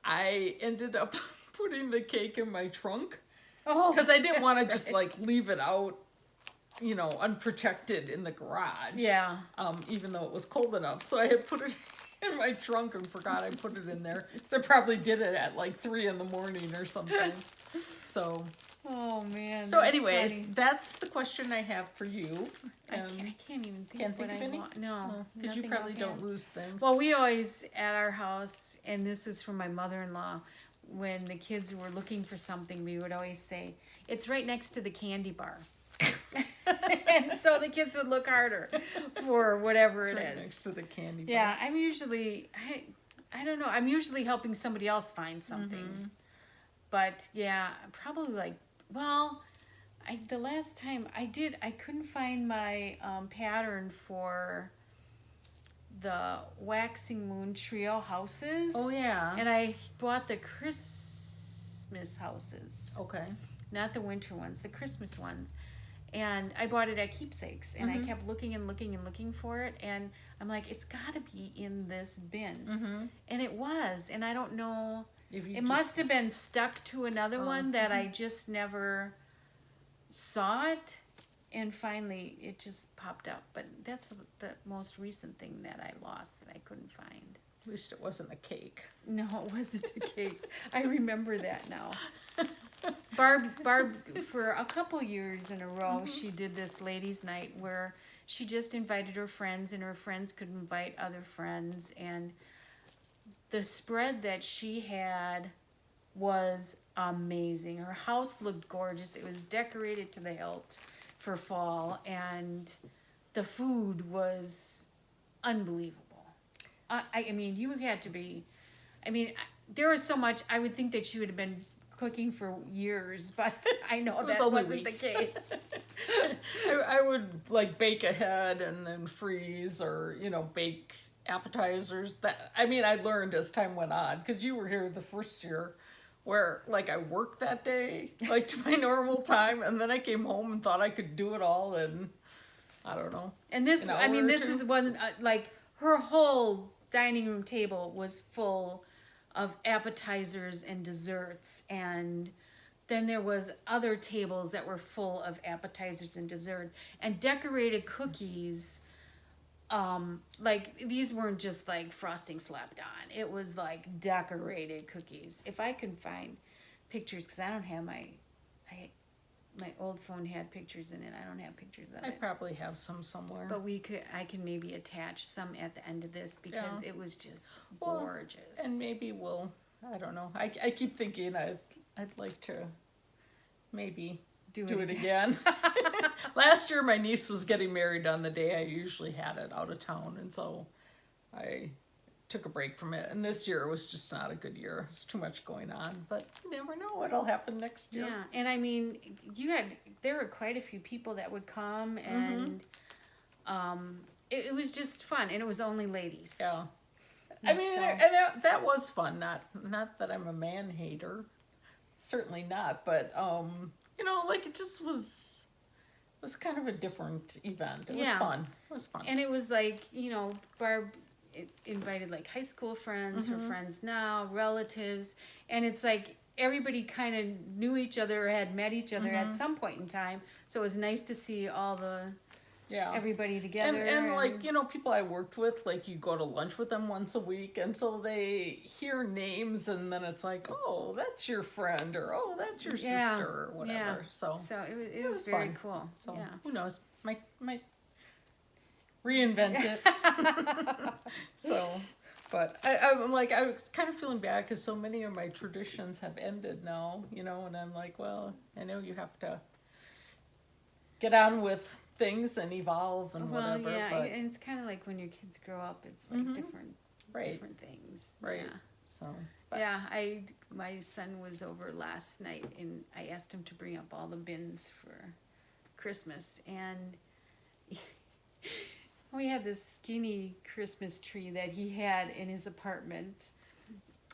I ended up putting the cake in my trunk. Oh, Because I didn't want to that's just right. like leave it out, unprotected in the garage. Yeah. Even though it was cold enough. So I had put it in my trunk and forgot I put it in there. So I probably did it at like 3 a.m. or something. So. Oh man. So, that's anyways, funny. that's the question I have for you. I can't even think can't what think of I any? want. No, Because you nothing probably offhand. don't lose things. Well, we always at our house, and this was from my mother-in-law. When the kids were looking for something, we would always say, "It's right next to the candy bar," and so the kids would look harder for whatever it's it right is. next to the candy bar. Yeah, I'm usually I don't know. I'm usually helping somebody else find something. But yeah, probably like the last time I couldn't find my pattern for the waxing moon trio houses. Oh, yeah. And I bought the Christmas houses, Okay. not the winter ones, the Christmas ones. And I bought it at Keepsakes, and I kept looking and looking and looking for it, and I'm like, it's got to be in this bin. And it was, and I don't know, it must have been stuck to another one that I just never saw it, and finally it just popped up. But that's the most recent thing that I lost that I couldn't find. At least it wasn't a cake. No, it wasn't a cake. I remember that now. Barb, for a couple years in a row, she did this ladies' night where she just invited her friends, and her friends could invite other friends. And the spread that she had was amazing. Her house looked gorgeous. It was decorated to the hilt for fall, and the food was unbelievable. I mean, you had to be. I mean, there was so much. I would think that she would have been cooking for years, but I know It was that only wasn't weeks. the case. I would like bake ahead and then freeze, or bake appetizers. I learned as time went on, because you were here the first year where like I worked that day like to my normal time, and then I came home and thought I could do it all in, I don't know. And this, an hour I mean, or this two. is wasn't like her whole dining room table was full of appetizers and desserts, and then there was other tables that were full of appetizers and dessert and decorated cookies. Like these weren't just like frosting slapped on. It was like decorated cookies. If I could find pictures, because I don't have my old phone had pictures in it. I don't have pictures of I it. probably have some somewhere. But I can maybe attach some at the end of this, because it was just Well, gorgeous. And maybe I don't know. I keep thinking I'd like to maybe do it again. Last year my niece was getting married on the day I usually had it out of town, and so I took a break from it. And this year was just not a good year. It's too much going on, but you never know what'll happen next year. Yeah, and I mean, there were quite a few people that would come, and it was just fun, and it was only ladies. Yeah. And That was fun. Not that I'm a man hater, certainly not. But like it just was kind of a different event. It was fun. It was fun. And it was like, Barb invited like high school friends, her friends now, relatives, and it's like everybody kind of knew each other or had met each other at some point in time. So it was nice to see all everybody together. And like, people I worked with, like you go to lunch with them once a week, and so they hear names, and then it's like, oh, that's your friend, or oh, that's your sister, or whatever. Yeah. So it was very fun. cool. So yeah. who knows? Might reinvent it. So, but I'm like, I was kind of feeling bad because so many of my traditions have ended now, and I'm like, well, I know you have to get on with things and evolve and whatever. Yeah, but, and it's kind of like when your kids grow up, it's like different things. Right. Yeah. So. But. Yeah, my son was over last night, and I asked him to bring up all the bins for Christmas, and we had this skinny Christmas tree that he had in his apartment,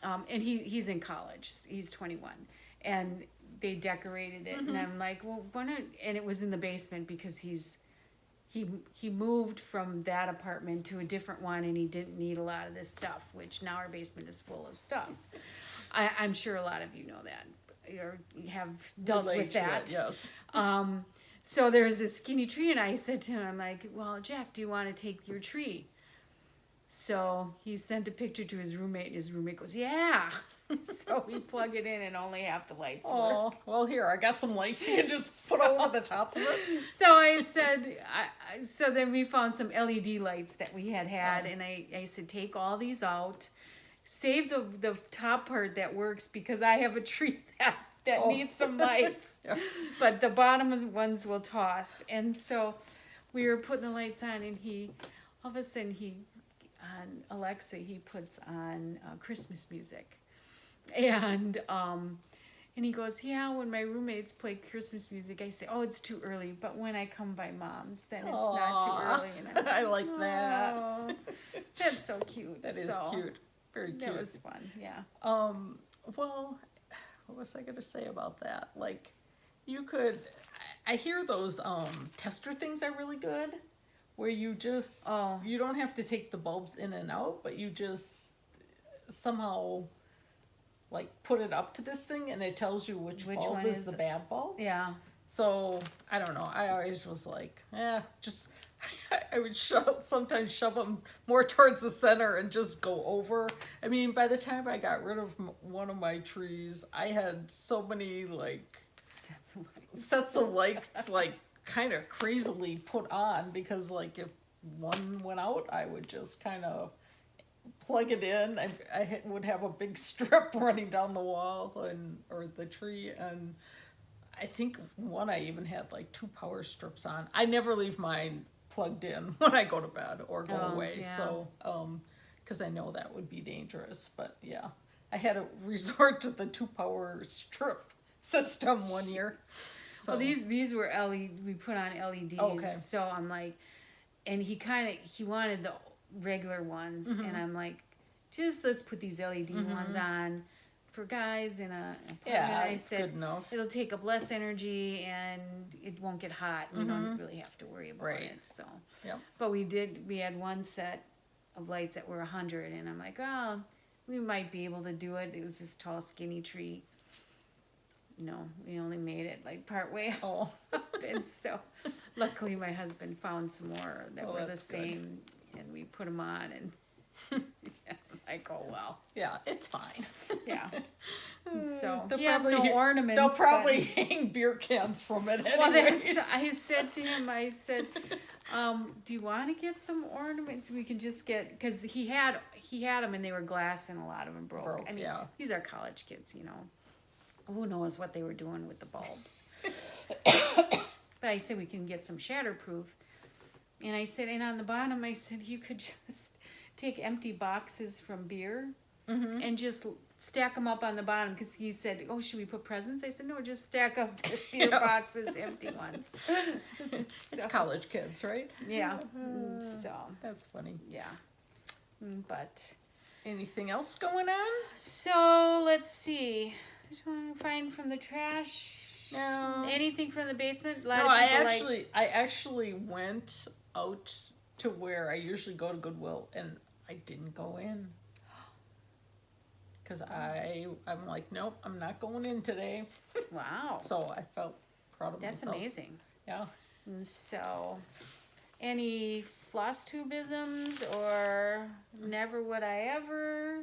and he's in college. He's 21, and they decorated it, and I'm like, well, why not? And it was in the basement because he's he moved from that apartment to a different one, and he didn't need a lot of this stuff, which now our basement is full of stuff. I'm sure a lot of you know that, or have dealt Relate with to that. it, yes. So there's this skinny tree, and I said to him, I'm like, well, Jack, do you want to take your tree? So he sent a picture to his roommate, and his roommate goes, yeah. So we plug it in, and only half the lights work. Oh, well, here, I got some lights you can just put over the top of it. So I said, so then we found some LED lights that we had, and I said, take all these out, save the top part that works, because I have a tree that needs some lights. Yeah. But the bottom ones will toss. And so we were putting the lights on, and all of a sudden, on Alexa, he puts on Christmas music. And he goes, yeah, when my roommates play Christmas music, I say, oh, it's too early. But when I come by Mom's, then it's not too early. And I like that. That's so cute. That is cute. Very cute. That was fun, yeah. Well, what was I going to say about that? Like, you could, I hear those tester things are really good, where you just, you don't have to take the bulbs in and out, but you just somehow, like, put it up to this thing, and it tells you which bulb one is the bad bulb. Yeah. So, I don't know. I always was like, just, I would sometimes shove them more towards the center and just go over. I mean, by the time I got rid of one of my trees, I had so many, like, sets of lights, like, kind of crazily put on, because, like, if one went out, I would just kind of plug it in. I would have a big strip running down the wall or the tree, and I think one I even had like 2 power strips on. I never leave mine plugged in when I go to bed or go away. Yeah. So, because I know that would be dangerous. But yeah, I had to resort to the 2 power strip system one year. So Well, these were LED. We put on LEDs. Okay. So I'm like, and he wanted the regular ones, and I'm like, just let's put these LED ones on for guys in a apartment. I it's said, good enough. it'll take up less energy and it won't get hot. You don't really have to worry about Right. it. So, Yep. but we had one set of lights that were 100, and I'm like, oh, we might be able to do it. It was this tall, skinny tree. No, we only made it like part way Oh, up, and so luckily my husband found some more that were the that's good. same, and we put them on, and like, oh well, yeah, it's fine. yeah. And so They'll he has no probably- ornaments. They'll but- probably hang beer cans from it Well, anyways. I said to him, do you want to get some ornaments? We can just get, because he had them, and they were glass, and a lot of them broke. I mean, yeah. these are college kids, you know. Who knows what they were doing with the bulbs? But I said we can get some shatterproof. And I said, and on the bottom, I said you could just take empty boxes from beer and just stack them up on the bottom. Because he said, oh, should we put presents? I said, no, just stack up the beer boxes, empty ones. It's college kids, right? Yeah. So, That's funny. yeah. But, Anything else going on? so let's see. Find from the trash. No. Anything from the basement? A lot No, of people I actually went out to where I usually go to Goodwill, and I didn't go in. Because I'm like, nope, I'm not going in today. Wow. So I felt proud of That's myself. amazing. Yeah. And so, any Flosstube-isms or never would I ever?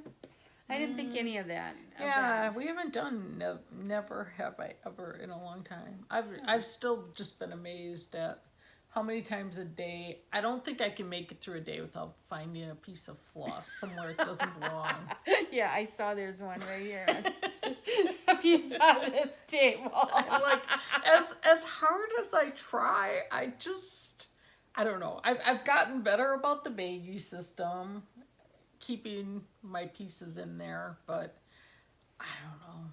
I didn't think any of that. Yeah, we haven't done never have I ever in a long time. I've still just been amazed at how many times a day. I don't think I can make it through a day without finding a piece of floss somewhere it doesn't belong. Yeah, I saw there's one right here. A piece on this table. I'm like, as hard as I try, I don't know. I've gotten better about the baggie system, keeping my pieces in there, but I don't know.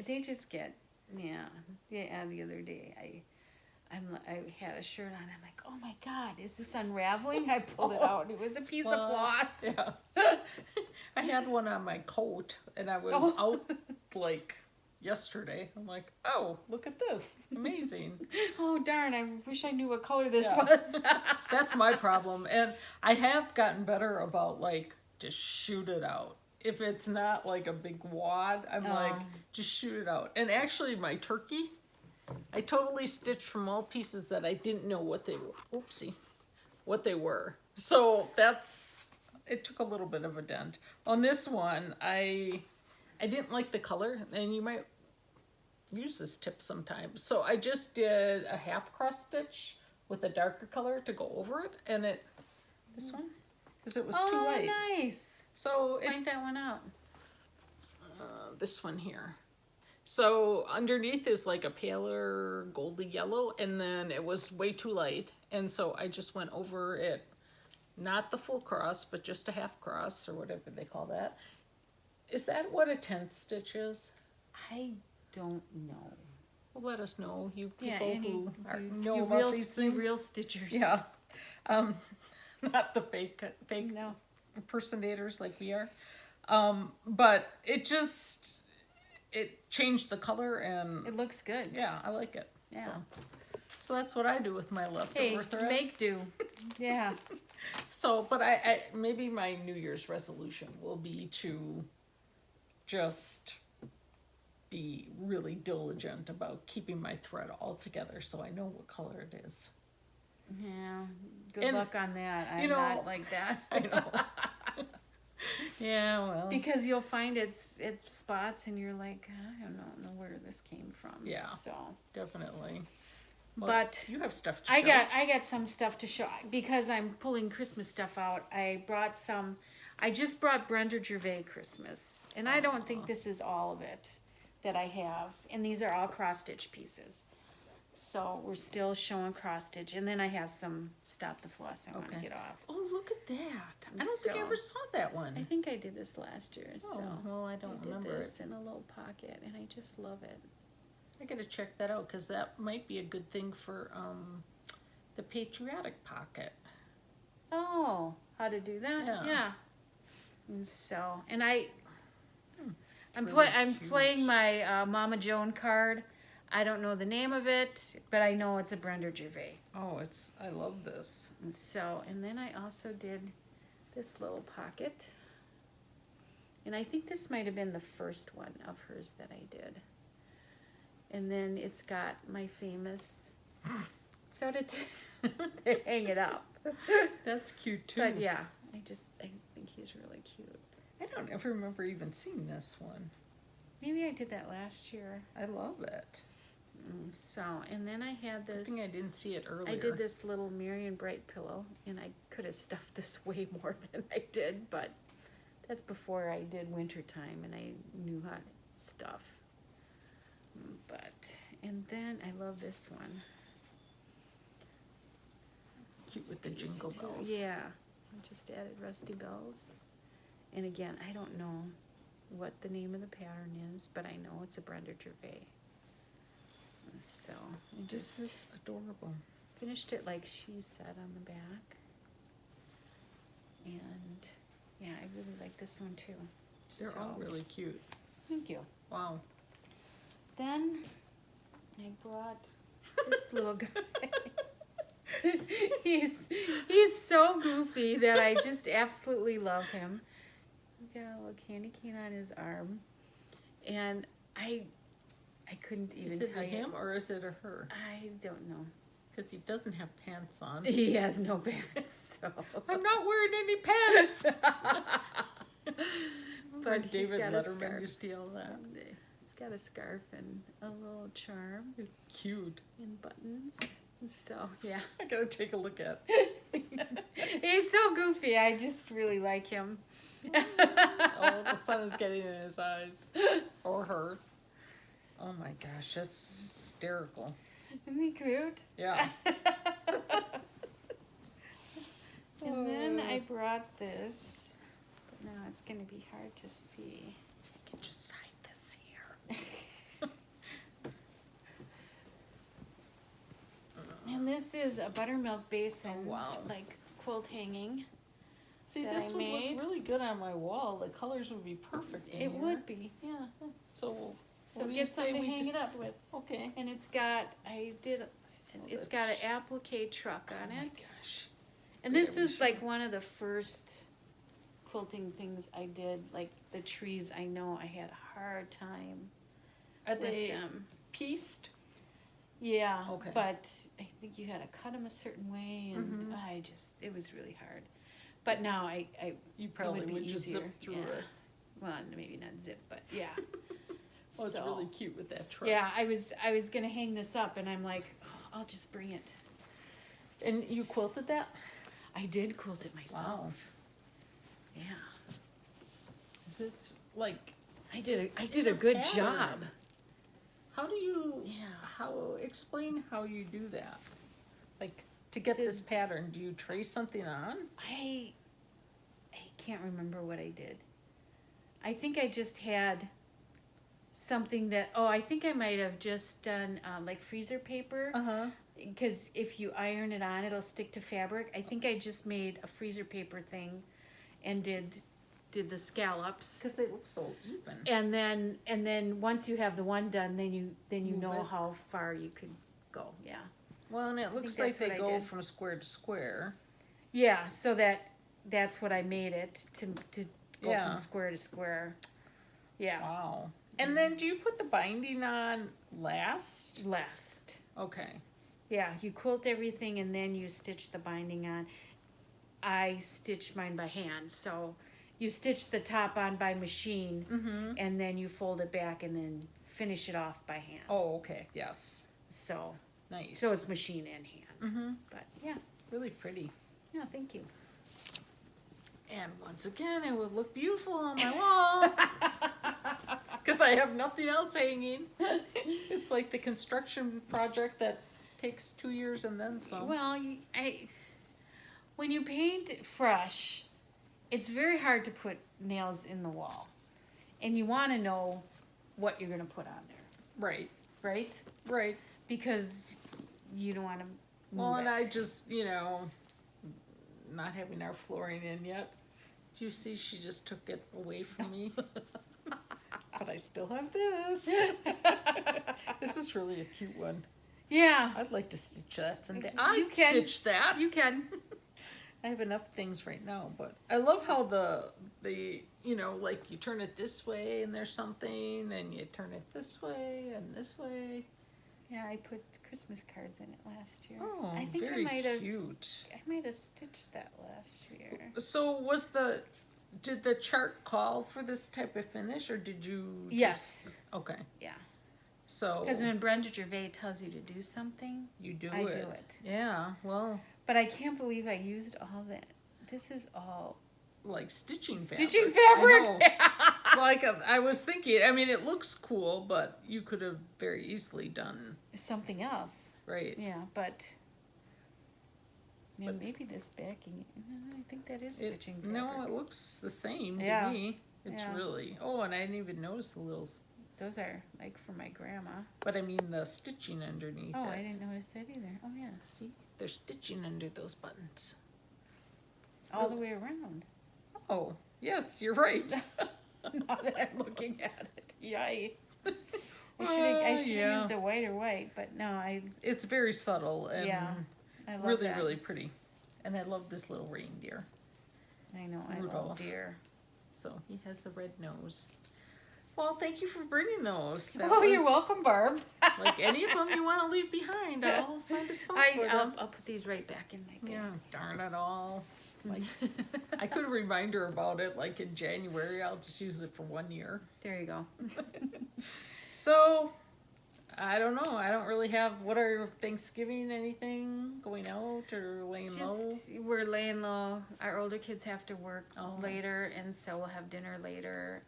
They just get, yeah. The other day, I had a shirt on. I'm like, oh my God, is this unraveling? I pulled it out. It was a piece of floss. Yeah. I had one on my coat, and I was out like yesterday. I'm like, oh, look at this. Amazing. Oh, darn, I wish I knew what color this Yeah. was. That's my problem. And I have gotten better about like, just shoot it out. If it's not like a big wad, I'm like, just shoot it out. And actually my turkey, I totally stitched from all pieces that I didn't know what they were. Oopsie. What they were. So it took a little bit of a dent. On this one, I didn't like the color, and you might use this tip sometimes. So I just did a half cross stitch with a darker color to go over it, and this one, because it was too light. Oh, nice. So Point that one out. This one here. So underneath is like a paler goldy yellow, and then it was way too light, and so I just went over it, not the full cross, but just a half cross or whatever they call that. Is that what a tent stitch is? I don't know. Well, let us know, you Yeah, people who know you about real, these you things. real stitchers. Yeah, not the fake No. impersonators like we are. But it changed the color, and It looks good. yeah, I like it. Yeah. So that's what I do with my leftover Hey, thread. make do. Yeah. So, but I maybe my New Year's resolution will be to just be really diligent about keeping my thread all together so I know what color it is. Yeah. Good And, luck on that. I'm you know, not like that. I know. Yeah, well. Because you'll find it's spots and you're like, I don't know where this came from. Yeah. So. Definitely. Well, But you have stuff to I show. got some stuff to show because I'm pulling Christmas stuff out. I just brought Brenda Gervais Christmas, and I don't think this is all of it that I have. And these are all cross stitch pieces, so we're still showing cross stitch. And then I have some Stop the Floss I want to Okay. get off. Oh, look at that! I don't think I So- ever saw that one. I think I did this last year. Oh, So well, I don't I did remember this it. in a little pocket, and I just love it. I gotta check that out because that might be a good thing for the patriotic pocket. Oh, how to do that? Yeah. Yeah. And so, and I'm really I'm huge. playing my Mama Joan card. I don't know the name of it, but I know it's a Brenda Gervais. Oh, I love this. And so, and then I also did this little pocket. And I think this might have been the first one of hers that I did. And then it's got my famous soda they hang it up. That's cute too. But yeah, I think he's really cute. I don't ever remember even seeing this one. Maybe I did that last year. I love it. So, and then I had I this. think I didn't see it earlier. I did this little Marion Bright pillow, and I could have stuffed this way more than I did, but that's before I did wintertime and I knew how to stuff. But, and then I love this one. Cute with the This piece jingle too. bells. Yeah, I just added Rusty Bells. And again, I don't know what the name of the pattern is, but I know it's a Brenda Gervais. So, I This just is adorable. finished it like she said on the back. And yeah, I really like this one too. They're all really cute. Thank you. Wow. Then I brought this little guy. he's so goofy that I just absolutely love him. He's got a little candy cane on his arm, and I couldn't even Is it tell a you. him or is it a her? I don't know. Because he doesn't have pants on. He has no pants, so. I'm not wearing any pants. But he's David got a Letterman scarf. used to yell that. He's got a scarf and a little charm Cute. and buttons. So, yeah. I gotta take a look at. He's so goofy. I just really like him. Oh, the sun is getting in his eyes. Or her. Oh my gosh, that's hysterical. Isn't he cute? Yeah. And then I brought this, but now it's going to be hard to see. I can just sign this here. And this is a buttermilk basin, Oh, wow. like quilt hanging. See, that this I would made. look really good on my wall. The colors would be perfect in It here. would be, yeah. So we'll So What do you get say something to we hang just- it up with. Okay. And it's got, it's got an that's- applique truck on Oh my it. gosh. And Yeah, this we is should- like one of the first quilting things I did, like the trees. I know I had a hard time Are with they them. pieced? Yeah, Okay. but I think you had to cut them a certain way, and Mhm. it was really hard. But now You probably be would just easier, zip through yeah. it. well, maybe not zip, but yeah. Oh, it's So, really cute with that truck. yeah, I was gonna hang this up, and I'm like, oh, I'll just bring it. And you quilted that? I did quilt it myself. Wow. Yeah, It's like, I did It's a a good pattern. job. how do you, Yeah. explain how you do that? Like, to get this pattern, do you trace something on? I can't remember what I did. I think I just had something that, I think I might have just done like freezer paper, Uh-huh. because if you iron it on, it'll stick to fabric. I think I just made a freezer paper thing and did the scallops. Because they look so even. And then once you have the one done, then you Move know it. how far you could go. Yeah. Well, and it looks think like that's they what I go did. from square to square. Yeah, so that's what I made it to go Yeah. from square to square. Yeah. Wow. And then do you put the binding on last? Last. Okay. Yeah, you quilt everything and then you stitch the binding on. I stitched mine by hand, so you stitch the top on by machine, Mm-hmm. and then you fold it back and then finish it off by hand. Oh, okay. Yes. So Nice. it's machine and hand. Mm-hmm. But yeah, Really pretty. yeah, thank you. And once again, it would look beautiful on my wall. Because I have nothing else hanging. It's like the construction project that takes 2 years and then some. Well, when you paint fresh, it's very hard to put nails in the wall, and you want to know what you're going to put on there, Right. right? Right. Because you don't want to move Well, and it. I just, not having our flooring in yet. Do you see she just took it away from me? But I still have this. This is really a cute one. Yeah, I'd like to stitch that someday. You I'd can. stitch that. you can. I have enough things right now, but I love how the like you turn it this way and there's something, and you turn it this way and this way. Yeah, I put Christmas cards in it last year. Oh, I think very I might cute. have stitched that last year. So did the chart call for this type of finish, or did you just... Yes. Okay. Yeah. So Because when Brenda Gervais tells you to do something, you do I it. do it. Yeah, well, But I can't believe I used all that. This is all like stitching stitching fabric. fabric. I know. Like I was thinking, I mean, it looks cool, but you could have very easily done Something else. right. Yeah, but But- maybe this backing. No, I think that is It- stitching fabric. No, it looks the same Yeah. to me. It's Yeah. really. Oh, and I didn't even notice the little. Those are like for my grandma. But I mean the stitching underneath. Oh, it. I didn't notice that either. Oh yeah, See, there's stitching under those buttons. all the way around. Oh, yes, you're right. Now that I'm looking at it, yay! I should have used a whiter white, but no, It's very subtle and I love really, that. really pretty. And I love this little reindeer. I know, I love Rudolph. deer. So he has a red nose. Well, thank you for bringing those. Oh, you're welcome, Barb. Like any of them you want to leave behind, I'll find a spot for them. I'll put these right back in my bag. Yeah, darn it all. Like, I could remind her about it like in January. I'll just use it for 1 year. There you go. So, I don't know. I don't really have, what are Thanksgiving, anything going out or laying low? Just we're laying low. Our older kids have to work Oh. later, and so we'll have dinner later.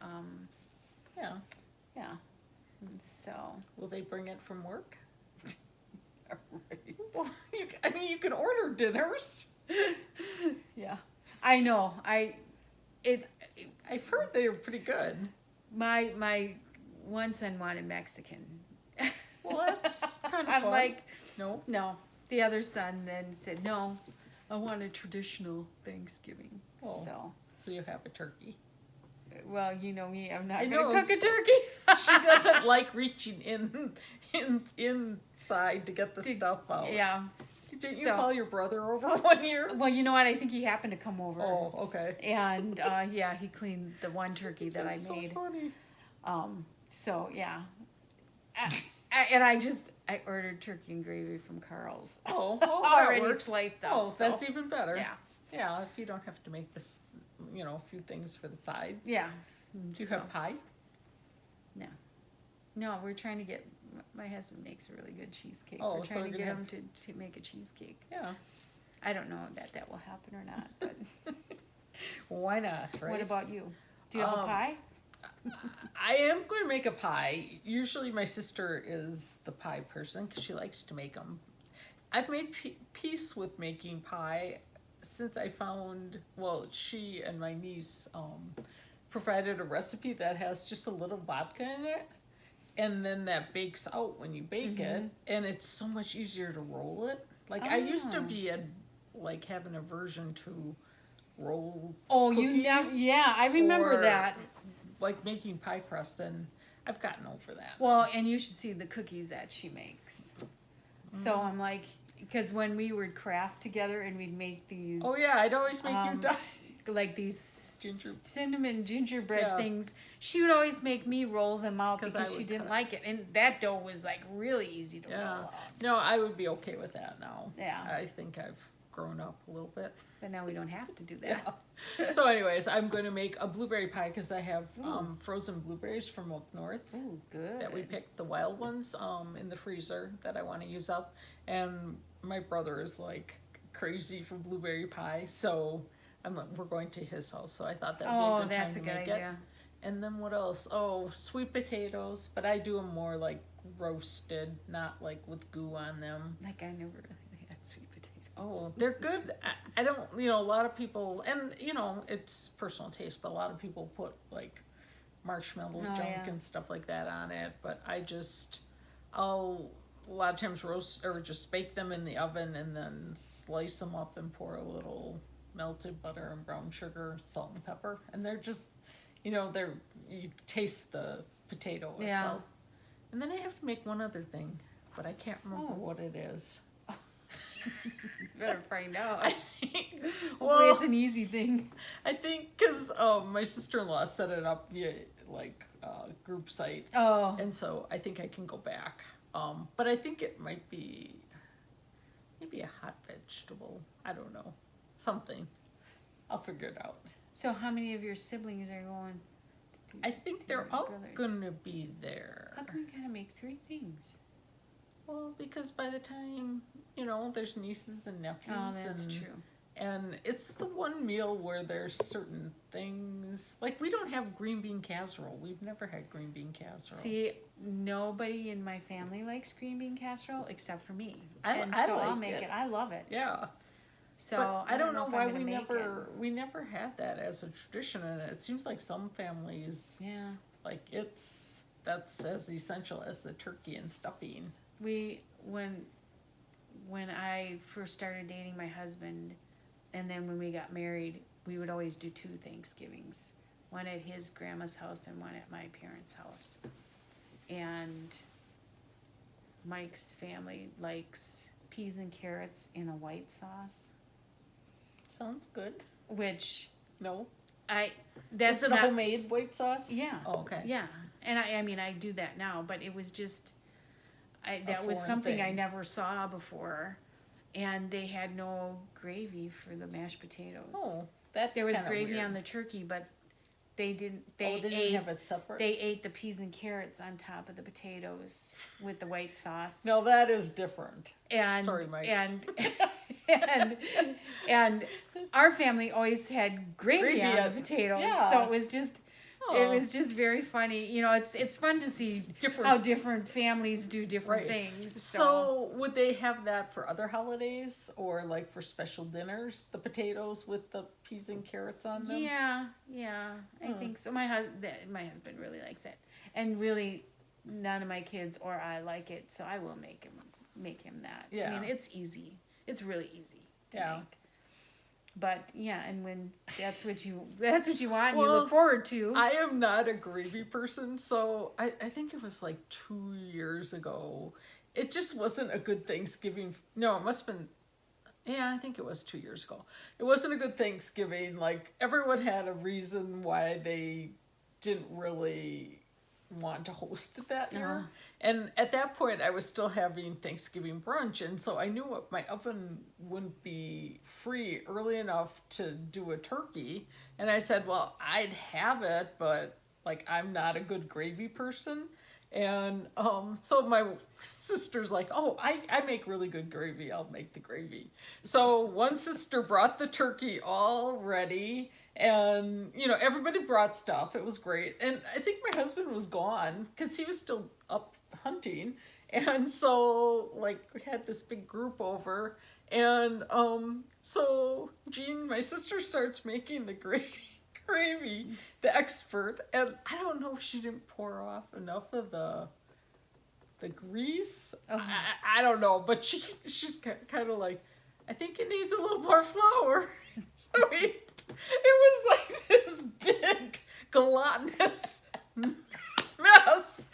Yeah. Yeah. And so. Will they bring it from work? Right. Well, you can order dinners. Yeah. I know. I've heard they're pretty good. My one son wanted Mexican. Well, that's kind of I'm fun. like, No. no. The other son then said, no, I want a traditional Thanksgiving. Oh. So So you have a turkey. Well, you know me, I'm not I going know. to cook a turkey. She doesn't like reaching inside to get the stuff out. Yeah. Didn't you call your brother over one year? Well, you know what? I think he happened to come over. Oh, okay. And yeah, he cleaned the one turkey that That's I made. so funny. So yeah. And I ordered turkey and gravy from Carl's. Oh, already that works. sliced up. Oh, so. that's even better. Yeah. Yeah, if you don't have to make this, a few things for the sides. Yeah. Do you have pie? No. No, we're trying to get, my husband makes a really good cheesecake. Oh, we're so trying we're to gonna get him to make a cheesecake. Yeah. I don't know that will happen or not, but Why not, right? what about you? Do you have a pie? I am going to make a pie. Usually my sister is the pie person because she likes to make them. I've made peace with making pie since I found, she and my niece provided a recipe that has just a little vodka in it. And then that bakes out when you bake it. And it's so much easier to roll it. Like I used to be have an aversion to roll cookies. Yeah, I remember that. Like making pie crust, and I've gotten over that. Well, and you should see the cookies that she makes. So I'm like, because when we would craft together and we'd make these. Oh yeah, I'd always make you die. Like these cinnamon gingerbread things. She would always make me roll them out because she didn't like it. And that dough was like really easy to roll out. No, I would be okay with that now. Yeah. I think I've grown up a little bit. But now we don't have to do that. Yeah. So anyways, I'm going to make a blueberry pie because I have frozen blueberries from up north. Ooh, good. That we picked, the wild ones, in the freezer that I want to use up. And my brother is like crazy for blueberry pie, so we're going to his house. So I thought that would be a good time that's to a good make idea. it. And then what else? Oh, sweet potatoes, but I do them more like roasted, not like with goo on them. Like I never really had sweet potatoes. Oh, they're good. I don't, a lot of people, and it's personal taste, but a lot of people put like marshmallow junk and stuff like that on it. But I'll a lot of times roast or just bake them in the oven and then slice them up and pour a little melted butter and brown sugar, salt and pepper. And they're just, you taste the potato itself. And then I have to make one other thing, but I can't remember what it is. You better find out. Hopefully it's an easy thing. I think because my sister-in-law set it up via group site. Oh. And so I think I can go back. But I think it might be maybe a hot vegetable. I don't know. Something. I'll figure it out. So how many of your siblings are going? I think they're all going to be there. How come you gotta make 3 things? Well, because by the time, there's nieces and nephews. Oh, that's true. And it's the one meal where there's certain things. Like, we don't have green bean casserole. We've never had green bean casserole. See, nobody in my family likes green bean casserole except for me. I I'll make it. I love it. Yeah. So but I don't know why we never had that as a tradition, and it seems like some families, that's as essential as the turkey and stuffing. When I first started dating my husband, and then when we got married, we would always do 2 Thanksgivings, one at his grandma's house and one at my parents' house. And Mike's family likes peas and carrots in a white sauce. Sounds good. Which no, that's is it a homemade white sauce? Yeah. Oh, okay. Yeah, and I do that now, but it was just that was something I never saw before, and they had no gravy for the mashed potatoes. Oh, that's there was gravy weird. on the turkey, but they didn't. They didn't have it separate. They ate the peas and carrots on top of the potatoes with the white sauce. No, that is different. And sorry, Mike. And our family always had gravy on the potatoes, so it was just. It was just very funny. It's fun to see how different families do different things. So would they have that for other holidays or like for special dinners? The potatoes with the peas and carrots on them? Yeah, I think so. My husband really likes it, and really none of my kids or I like it, so I will make him that. Yeah. I mean, it's easy. It's really easy to make. But yeah, and when that's what you want, you Well, look forward to. I am not a gravy person, so I think it was like 2 years ago. It just wasn't a good Thanksgiving. No, it must have been, yeah, I think it was 2 years ago. It wasn't a good Thanksgiving. Like, everyone had a reason why they didn't really want to host it that year. Uh-huh. And at that point, I was still having Thanksgiving brunch, and so I knew my oven wouldn't be free early enough to do a turkey. And I said, well, I'd have it, but like, I'm not a good gravy person. And so my sister's like, oh, I make really good gravy. I'll make the gravy. So one sister brought the turkey all ready, and, you know, everybody brought stuff. It was great. And I think my husband was gone because he was still up hunting. And so, like, we had this big group over. And so Jean, my sister, starts making the gravy, the expert. And I don't know if she didn't pour off enough of the grease. Oh. I don't know. But she's kind of like, I think it needs a little more flour. So it was like this big gelatinous mess.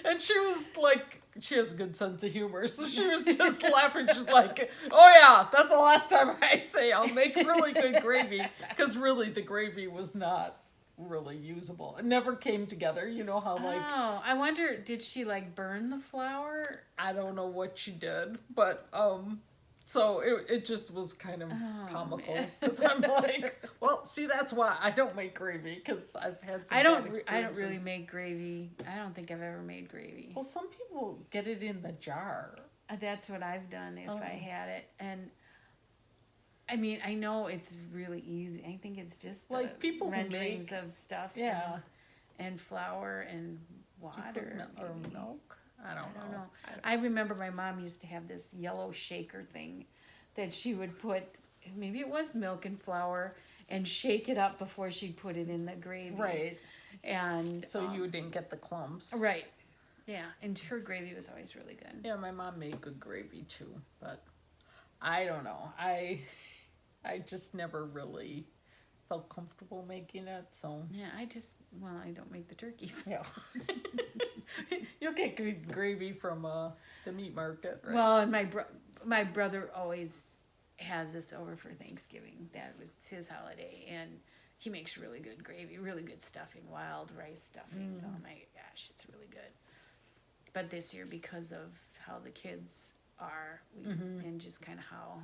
And she was like, she has a good sense of humor, so she was just laughing. She's like, oh yeah, that's the last time I say I'll make really good gravy. Because really, the gravy was not really usable. It never came together. You know how, like... Oh, I wonder, did she, like, burn the flour? I don't know what she did, but... So it just was kind of comical, because I'm like, well, see, that's why I don't make gravy, because I've had some I don't experiences. really make gravy. I don't think I've ever made gravy. Well, some people get it in the jar. That's what I've done if I had it. And I mean, I know it's really easy. I think it's just the Like people who renderings make, of stuff and flour and water. Or milk. I don't know. I remember my mom used to have this yellow shaker thing that she would put, maybe it was milk and flour, and shake it up before she'd put it in the gravy. Right. And so you didn't get the clumps. Right. Yeah, and her gravy was always really good. Yeah, my mom made good gravy too, but I don't know. I just never really felt comfortable making it, so. Yeah, I don't make the turkeys. Yeah. You'll get good gravy from the meat market, right? Well, and my brother always has this over for Thanksgiving. That was his holiday, and he makes really good gravy, really good stuffing, wild rice stuffing. Oh my gosh, it's really good. But this year, because of how the kids are and just kind of how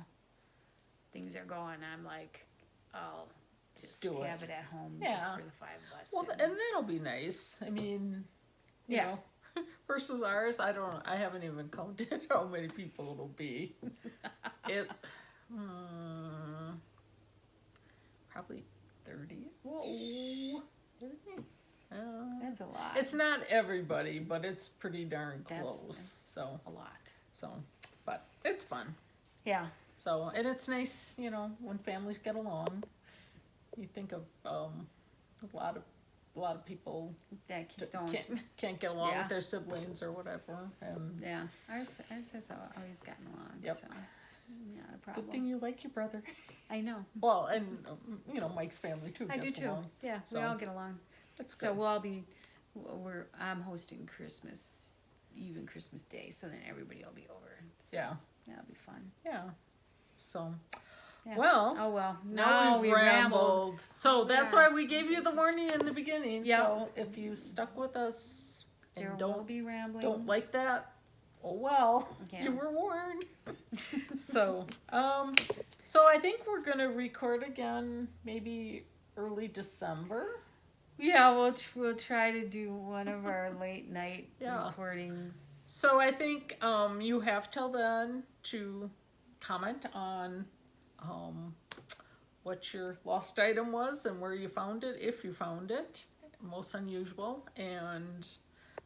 things are going, I'm like, I'll just have it at home just for the 5 of us. Well, and that'll be nice. I mean, you know, versus ours, I haven't even counted how many people it'll be. Probably 30. Whoa. 30? That's a lot. It's not everybody, but it's pretty darn close. That's so a lot. So, but it's fun. Yeah. So, and it's nice, you know, when families get along. You think of a lot of people that can't get along with their siblings or whatever. And ours has always gotten along. Yep. So not a problem. Good thing you like your brother. I know. Well, and you know, Mike's family too. I do too. Along. Yeah, so, we all get along. That's good. So we'll all be. I'm hosting Christmas Eve and Christmas Day, so then everybody will be over. So that'll be fun. Yeah. So. Yeah. Well, oh well. Now we rambled. So that's why we gave you the warning in the beginning. Yep. So if you stuck with us and there will be rambling. Don't like that, oh well, you were warned. So I think we're gonna record again maybe early December. Yeah, we'll try to do one of our late night recordings. So I think you have till then to comment on what your lost item was and where you found it, if you found it, most unusual, and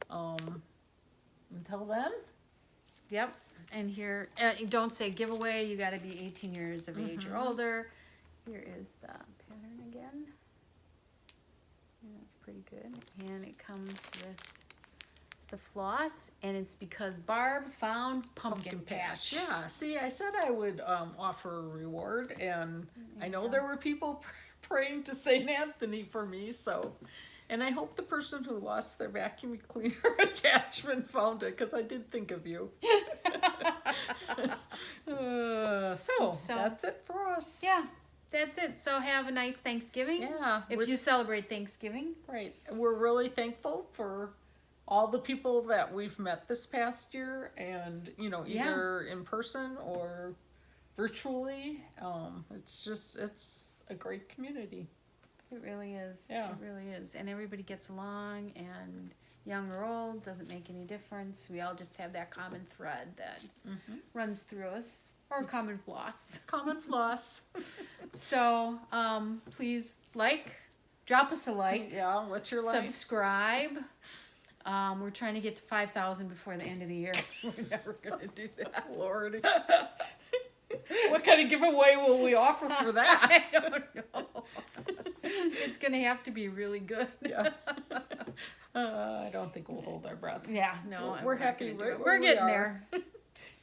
until then. Yep. And here, don't say giveaway, you got to be 18 years of age or older. Here is the pattern again. And that's pretty good. And it comes with the floss, and it's because Barb found pumpkin patch. Yeah, see, I said I would offer a reward, and I know Yeah. there were people praying to St. Anthony for me, so. And I hope the person who lost their vacuum cleaner attachment found it, because I did think of you. So, that's it for us. Yeah, that's it. So have a nice Thanksgiving. Yeah. If you celebrate Thanksgiving. Right. We're really thankful for all the people that we've met this past year, and, you know, either in person or virtually. It's a great community. It really is. Yeah. It really is. And everybody gets along, and young or old, doesn't make any difference. We all just have that common thread that runs through us, or common floss. Common floss. So, please drop us a like. Yeah, what's your like? Subscribe. We're trying to get to 5,000 before the end of the year. We're never going to do that. Lord. What kind of giveaway will we offer for that? I don't know. It's going to have to be really good. Yeah. I don't think we'll hold our breath. Yeah, no. We're not happy gonna do right it. where We're we getting are. there.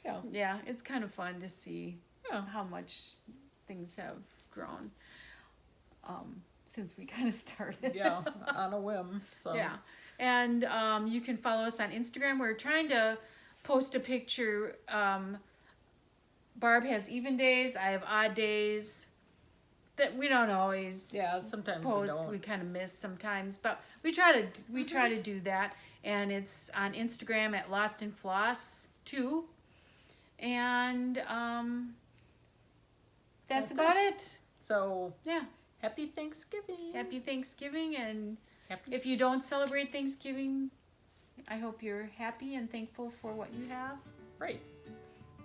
Yeah. Yeah, it's kind of fun to see Yeah. how much things have grown since we kind of started. Yeah, on a whim. So. Yeah. And you can follow us on Instagram. We're trying to post a picture. Barb has even days. I have odd days that we don't always sometimes post. we don't. We kind of miss sometimes, but we try to do that. And it's on Instagram at Lost in Floss 2. And that's about it. So, Yeah. happy Thanksgiving. Happy Thanksgiving, and Happy if you don't celebrate Thanksgiving, I hope you're happy and thankful for what you have. Right.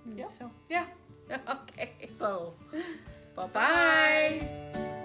And Yeah. So, yeah. Okay. So, bye-bye. Bye.